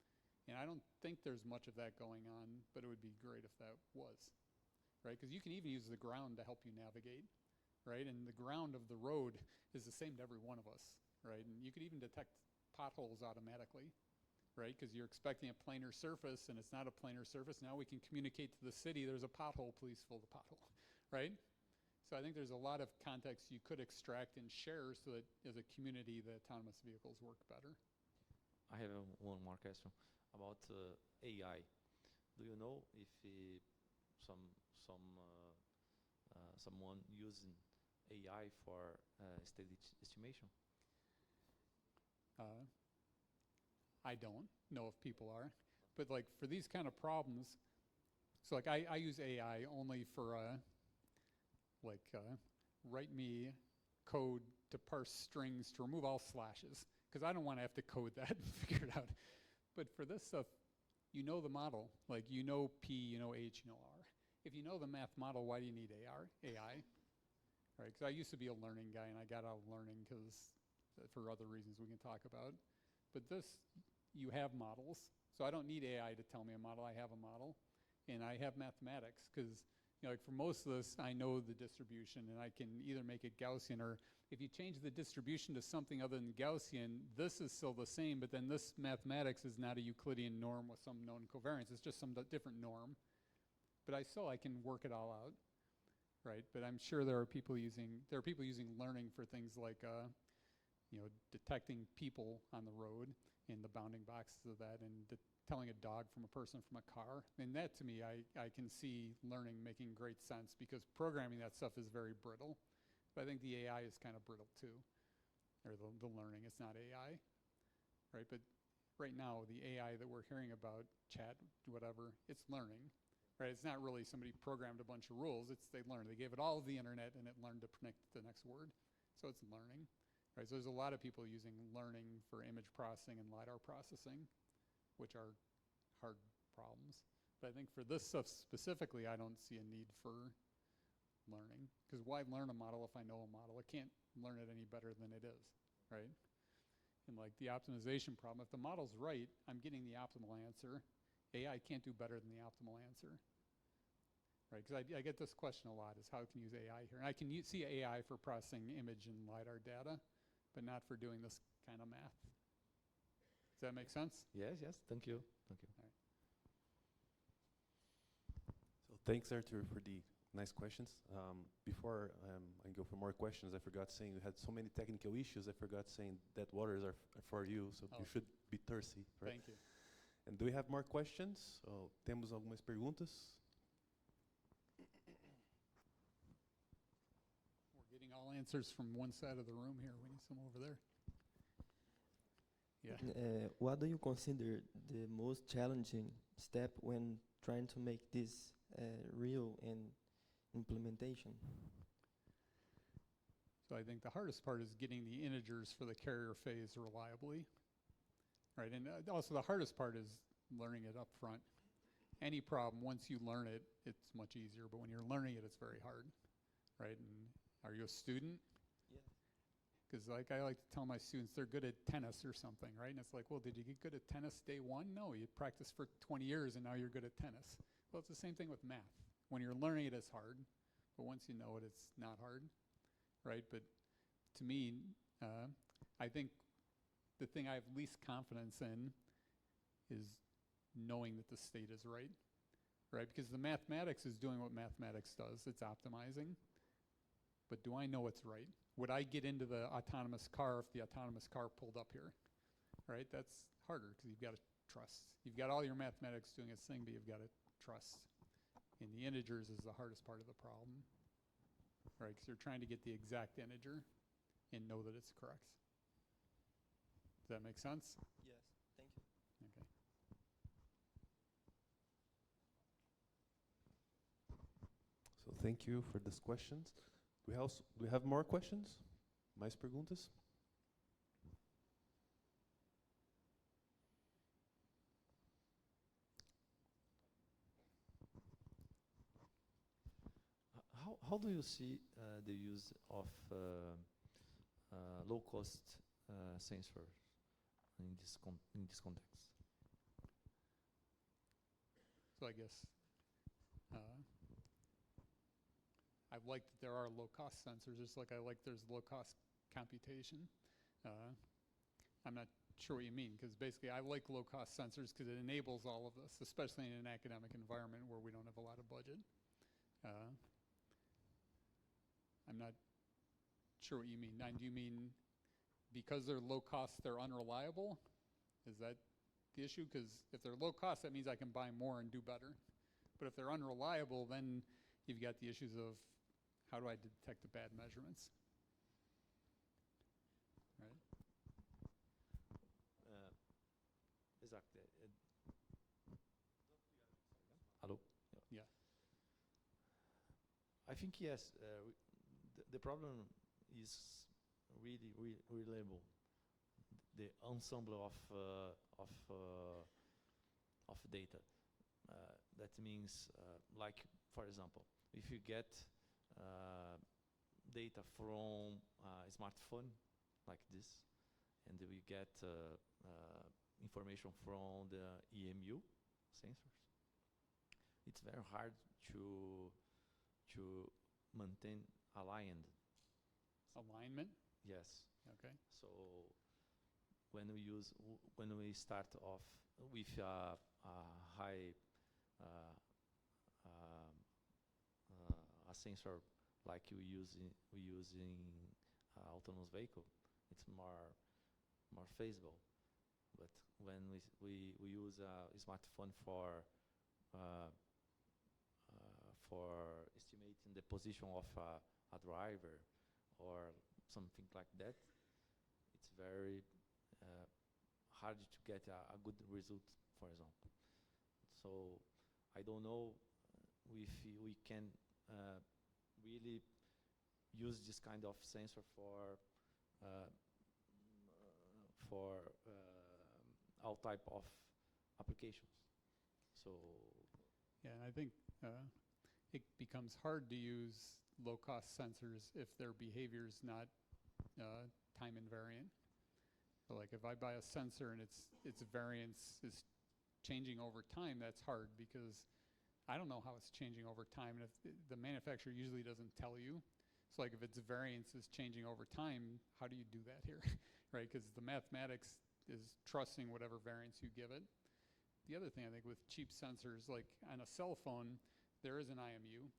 And I don't think there's much of that going on, but it would be great if that was, right? Because you can even use the ground to help you navigate, right? And the ground of the road is the same to every one of us, right? And you could even detect potholes automatically, right? Because you're expecting a planar surface, and it's not a planar surface. Now we can communicate to the city, there's a pothole, please fill the pothole, right? So I think there's a lot of context you could extract and share so that as a community, the autonomous vehicles work better. I have one more question about AI. Do you know if someone using AI for state estimation? I don't know if people are, but like for these kind of problems, so like I use AI only for write me code to parse strings to remove all slashes, because I don't want to have to code that and figure it out. But for this stuff, you know the model, like you know P, you know H, you know R. If you know the math model, why do you need AI? Right? Because I used to be a learning guy, and I got out of learning because for other reasons we can talk about. But this, you have models. So I don't need AI to tell me a model. I have a model. And I have mathematics because, you know, like for most of this, I know the distribution, and I can either make it Gaussian, or if you change the distribution to something other than Gaussian, this is still the same, but then this mathematics is not a Euclidean norm with some known covariance. It's just some different norm. But I can work it all out, right? But I'm sure there are people using learning for things like, you know, detecting people on the road and the bounding boxes of that, and telling a dog from a person from a car. And that, to me, I can see learning making great sense, because programming that stuff is very brittle. But I think the AI is kind of brittle too, or the learning. It's not AI, right? But right now, the AI that we're hearing about, chat, whatever, it's learning, right? It's not really somebody programmed a bunch of rules. They learned. They gave it all of the internet, and it learned to predict the next word. So it's learning. Right, so there's a lot of people using learning for image processing and LiDAR processing, which are hard problems. But I think for this stuff specifically, I don't see a need for learning. Because why learn a model if I know a model? I can't learn it any better than it is, right? And like the optimization problem, if the model's right, I'm getting the optimal answer. AI can't do better than the optimal answer. Right, because I get this question a lot, is how can you use AI here? And I can see AI for processing image and LiDAR data, but not for doing this kind of math. Does that make sense? Yes, thank you. Thank you. All right. So thanks, Arthur, for the nice questions. Before I go for more questions, I forgot saying we had so many technical issues. I forgot saying that waters are for you, so you should be thirsty. Right? Thank you. And do we have more questions? Temos algumas perguntas? We're getting all answers from one side of the room here. We need some over there. Yeah. What do you consider the most challenging step when trying to make this real in implementation? So I think the hardest part is getting the integers for the carrier phase reliably, right? And also the hardest part is learning it up front. Any problem, once you learn it, it's much easier. But when you're learning it, it's very hard, right? And are you a student? Yeah. Because like I like to tell my students, they're good at tennis or something, right? And it's like, well, did you get good at tennis day one? No, you practiced for 20 years and now you're good at tennis. Well, it's the same thing with math. When you're learning it, it's hard. But once you know it, it's not hard, right? But to me, I think the thing I have least confidence in is knowing that the state is right, right? Because the mathematics is doing what mathematics does. It's optimizing. But do I know what's right? Would I get into the autonomous car if the autonomous car pulled up here, right? That's harder because you've got to trust. You've got all your mathematics doing its thing, but you've got to trust. And the integers is the hardest part of the problem, right? Because you're trying to get the exact integer and know that it's correct. Does that make sense? Yes, thank you. Okay. So thank you for these questions. Do we have more questions? Mais perguntas? How do you see the use of low-cost sensors in this context? So I guess I like that there are low-cost sensors, just like I like there's low-cost computation. I'm not sure what you mean, because basically I like low-cost sensors because it enables all of this, especially in an academic environment where we don't have a lot of budget. I'm not sure what you mean. Do you mean because they're low cost, they're unreliable? Is that the issue? Because if they're low cost, that means I can buy more and do better. But if they're unreliable, then you've got the issues of how do I detect the bad measurements? Right? Exactly. Hello? Yeah. I think yes. The problem is really reliable. The ensemble of data. That means, like for example, if you get data from a smartphone like this, and we get information from the EMU sensors, it's very hard to maintain aligned. Alignment? Yes. Okay. So when we start off with a high a sensor like we use in autonomous vehicle, it's more feasible. But when we use a smartphone for estimating the position of a driver or something like that, it's very hard to get a good result, for example. So I don't know if we can really use this kind of sensor for all type of applications. So yeah, and I think it becomes hard to use low-cost sensors if their behavior is not time invariant. So like if I buy a sensor and its variance is changing over time, that's hard because I don't know how it's changing over time, and if the manufacturer usually doesn't tell you. So like if its variance is changing over time, how do you do that here, right? Because the mathematics is trusting whatever variance you give it. The other thing I think with cheap sensors, like on a cell phone, there is an IMU.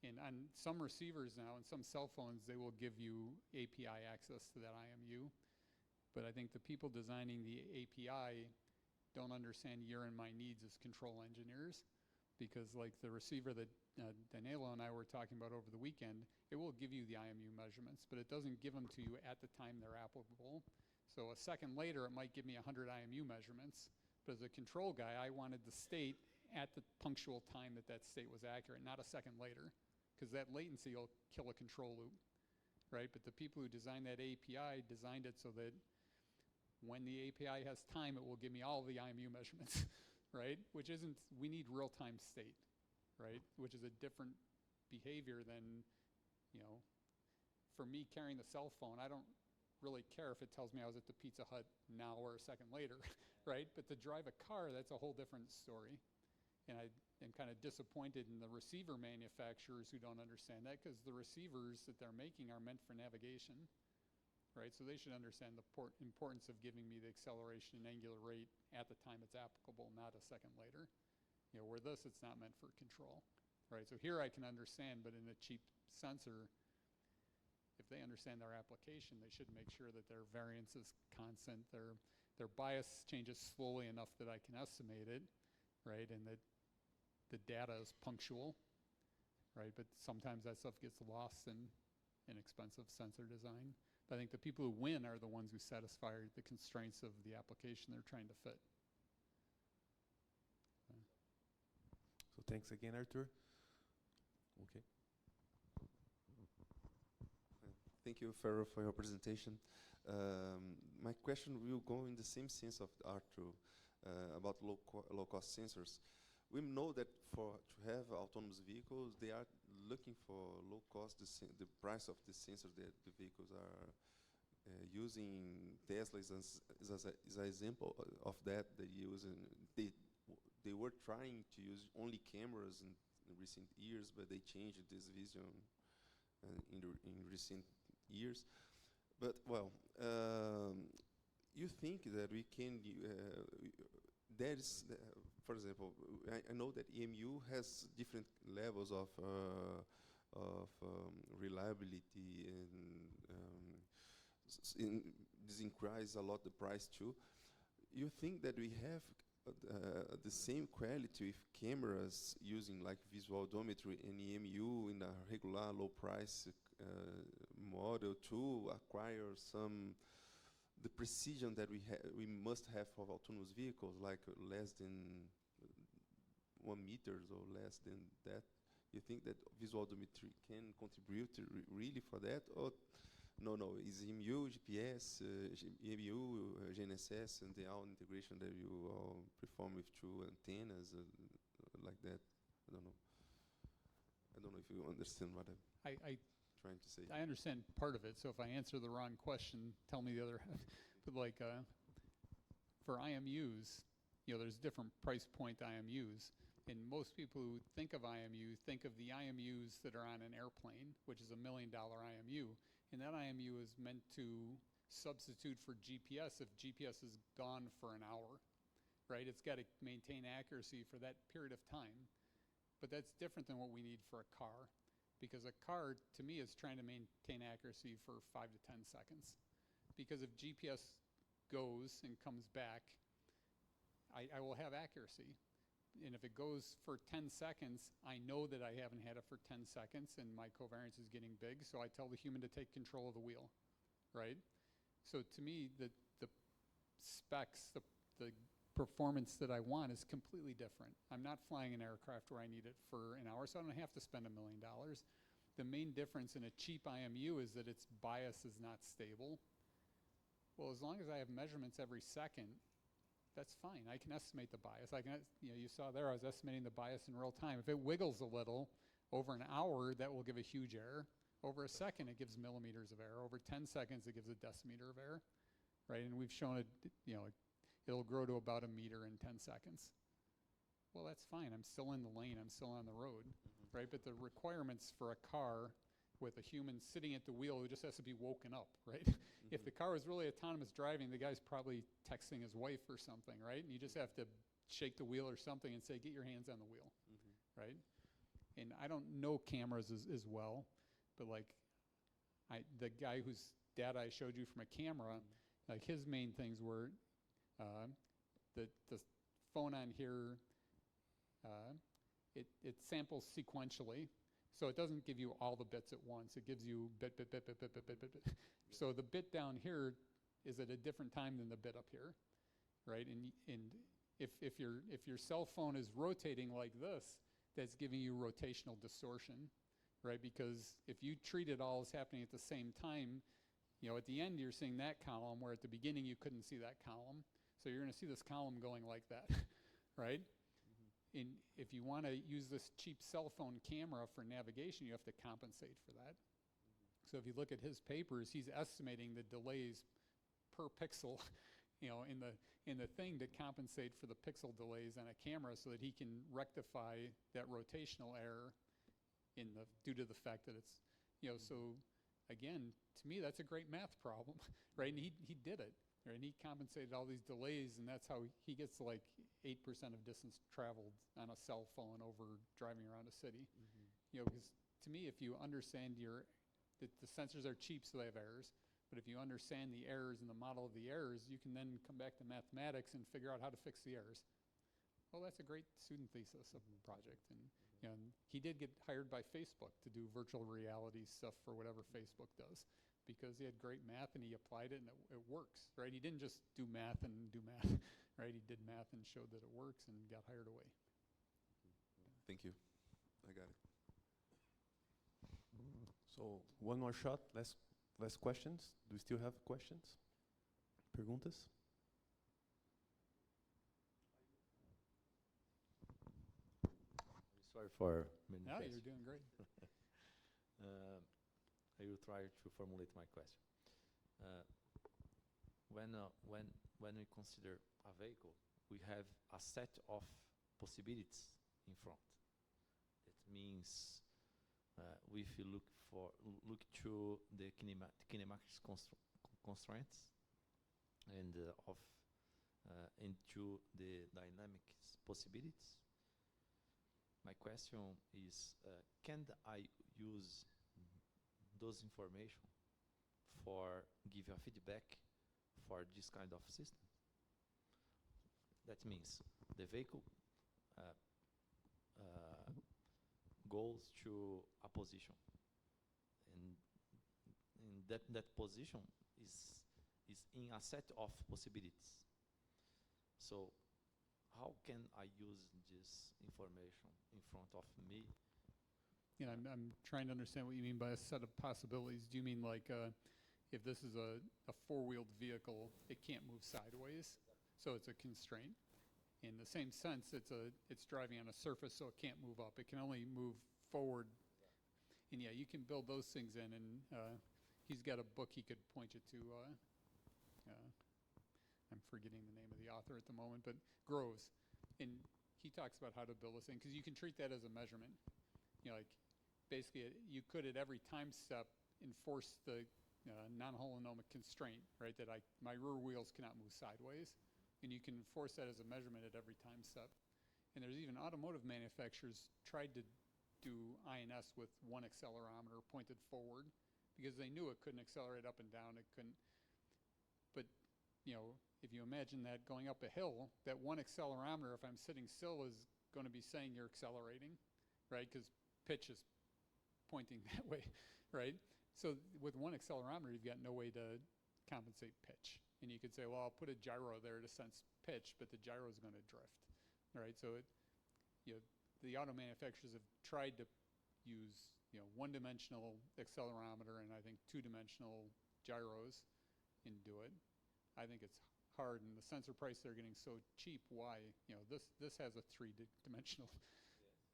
And on some receivers now, and some cell phones, they will give you API access to that IMU. But I think the people designing the API don't understand your and my needs as control engineers, because like the receiver that Danilo and I were talking about over the weekend, it will give you the IMU measurements, but it doesn't give them to you at the time they're applicable. So a second later, it might give me 100 IMU measurements. But as a control guy, I wanted the state at the punctual time that that state was accurate, not a second later, because that latency will kill a control loop, right? But the people who designed that API designed it so that when the API has time, it will give me all the IMU measurements, right? Which isn't, we need real-time state, right? Which is a different behavior than, you know, for me carrying the cell phone, I don't really care if it tells me I was at the Pizza Hut now or a second later, right? But to drive a car, that's a whole different story. And I am kind of disappointed in the receiver manufacturers who don't understand that, because the receivers that they're making are meant for navigation, right? So they should understand the importance of giving me the acceleration and angular rate at the time it's applicable, not a second later. You know, where this, it's not meant for control, right? So here I can understand, but in a cheap sensor, if they understand their application, they should make sure that their variance is constant, their bias changes slowly enough that I can estimate it, right? And that the data is punctual, right? But sometimes that stuff gets lost in inexpensive sensor design. But I think the people who win are the ones who satisfy the constraints of the application they're trying to fit. So thanks again, Arthur. Okay. Thank you, Farrell, for your presentation. My question will go in the same sense of Arthur about low-cost sensors. We know that to have autonomous vehicles, they are looking for low cost. The price of the sensors that the vehicles are using. Tesla is an example of that. They were trying to use only cameras in recent years, but they changed this vision in recent years. But well, you think that we can? There is, for example, I know that EMU has different levels of reliability, and this increases a lot the price too. You think that we have the same quality with cameras using like visual odometry and EMU in a regular low price model to acquire the precision that we must have for autonomous vehicles, like less than 1 meter or less than that? You think that visual odometry can contribute really for that, or no? Is EMU, GPS, EMU, GNSS, and the all integration that you perform with two antennas like that? I don't know. I don't know if you understand what I'm trying to say. I understand part of it, so if I answer the wrong question, tell me the other half. But like for IMUs, there's different price point IMUs, and most people who think of IMU think of the IMUs that are on an airplane, which is $1 million IMU, and that IMU is meant to substitute for GPS if GPS is gone for an hour, right? It's got to maintain accuracy for that period of time, but that's different than what we need for a car. Because a car, to me, is trying to maintain accuracy for 5 to 10 seconds. Because if GPS goes and comes back, I will have accuracy. And if it goes for 10 seconds, I know that I haven't had it for 10 seconds and my covariance is getting big, so I tell the human to take control of the wheel, right? So to me, the specs, the performance that I want is completely different. I'm not flying an aircraft where I need it for an hour, so I don't have to spend $1 million. The main difference in a cheap IMU is that its bias is not stable. Well, as long as I have measurements every second, that's fine. I can estimate the bias. You saw there I was estimating the bias in real time. If it wiggles a little, over an hour, that will give a huge error. Over a second, it gives millimeters of error. Over 10 seconds, it gives a decimeter of error, right? And we've shown it, it'll grow to about 1 meter in 10 seconds. Well, that's fine. I'm still in the lane. I'm still on the road, right? But the requirements for a car with a human sitting at the wheel who just has to be woken up, right? If the car was really autonomous driving, the guy's probably texting his wife or something, right? And you just have to shake the wheel or something and say, get your hands on the wheel, right? And I don't know cameras as well, but like the guy whose data I showed you from a camera, like his main things were the phone on here, it samples sequentially, so it doesn't give you all the bits at once. It gives you bit. So the bit down here is at a different time than the bit up here, right? And if your cell phone is rotating like this, that's giving you rotational distortion, right? Because if you treat it all as happening at the same time, at the end you're seeing that column, where at the beginning you couldn't see that column. So you're going to see this column going like that, right? And if you want to use this cheap cell phone camera for navigation, you have to compensate for that. So if you look at his papers, he's estimating the delays per pixel, in the thing to compensate for the pixel delays on a camera, so that he can rectify that rotational error due to the fact that it's, so again, to me, that's a great math problem, right? And he did it, right? And he compensated all these delays, and that's how he gets like 8% of distance traveled on a cell phone over driving around a city. You know, because to me, if you understand that the sensors are cheap, so they have errors, but if you understand the errors and the model of the errors, you can then come back to mathematics and figure out how to fix the errors. Well, that's a great student thesis of the project. And you know, he did get hired by Facebook to do virtual reality stuff for whatever Facebook does, because he had great math and he applied it and it works, right? He didn't just do math and do math, right? He did math and showed that it works and got hired away. Thank you. I got it. So one more shot, less questions. Do we still have questions? Perguntas? Sorry for many No, questions. you're doing great. I will try to formulate my question. When we consider a vehicle, we have a set of possibilities in front. That means if you look to the kinematics constraints and into the dynamics possibilities. My question is, can I use those information for give a feedback for this kind of system? That means the vehicle goes to a position, and that position is in a set of possibilities. So how can I use this information in front of me? You know, I'm trying to understand what you mean by a set of possibilities. Do you mean like if this is a four-wheeled vehicle, it can't move sideways, so it's a constraint? In the same sense, it's driving on a surface, so it can't move up. It can only move forward. And yeah, you can build those things in, and he's got a book he could point you to. I'm forgetting the name of the author at the moment, but Groves. And he talks about how to build this thing, because you can treat that as a measurement. You know, like basically you could at every time step enforce the non-holonomic constraint, right? That my rear wheels cannot move sideways. And you can enforce that as a measurement at every time step. And there's even automotive manufacturers tried to do INS with one accelerometer pointed forward, because they knew it couldn't accelerate up and down. It couldn't. But you know, if you imagine that going up a hill, that one accelerometer, if I'm sitting still, is going to be saying you're accelerating, right? Because pitch is pointing that way, right? So with one accelerometer, you've got no way to compensate pitch. And you could say, well, I'll put a gyro there to sense pitch, but the gyro is going to drift, right? So the auto manufacturers have tried to use one-dimensional accelerometer and I think two-dimensional gyros and do it. I think it's hard, and the sensor price they're getting so cheap. Why? This has a three-dimensional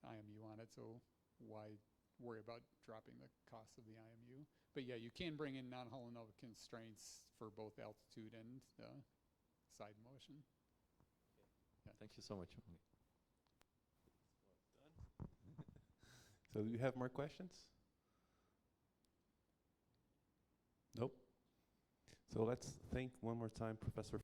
IMU on it, so why worry about dropping the cost of the IMU? But yeah, you can bring in non-holonomic constraints for both altitude and side motion. Yeah. Thank you so much. So do you have more questions? Nope. So let's thank one more time Professor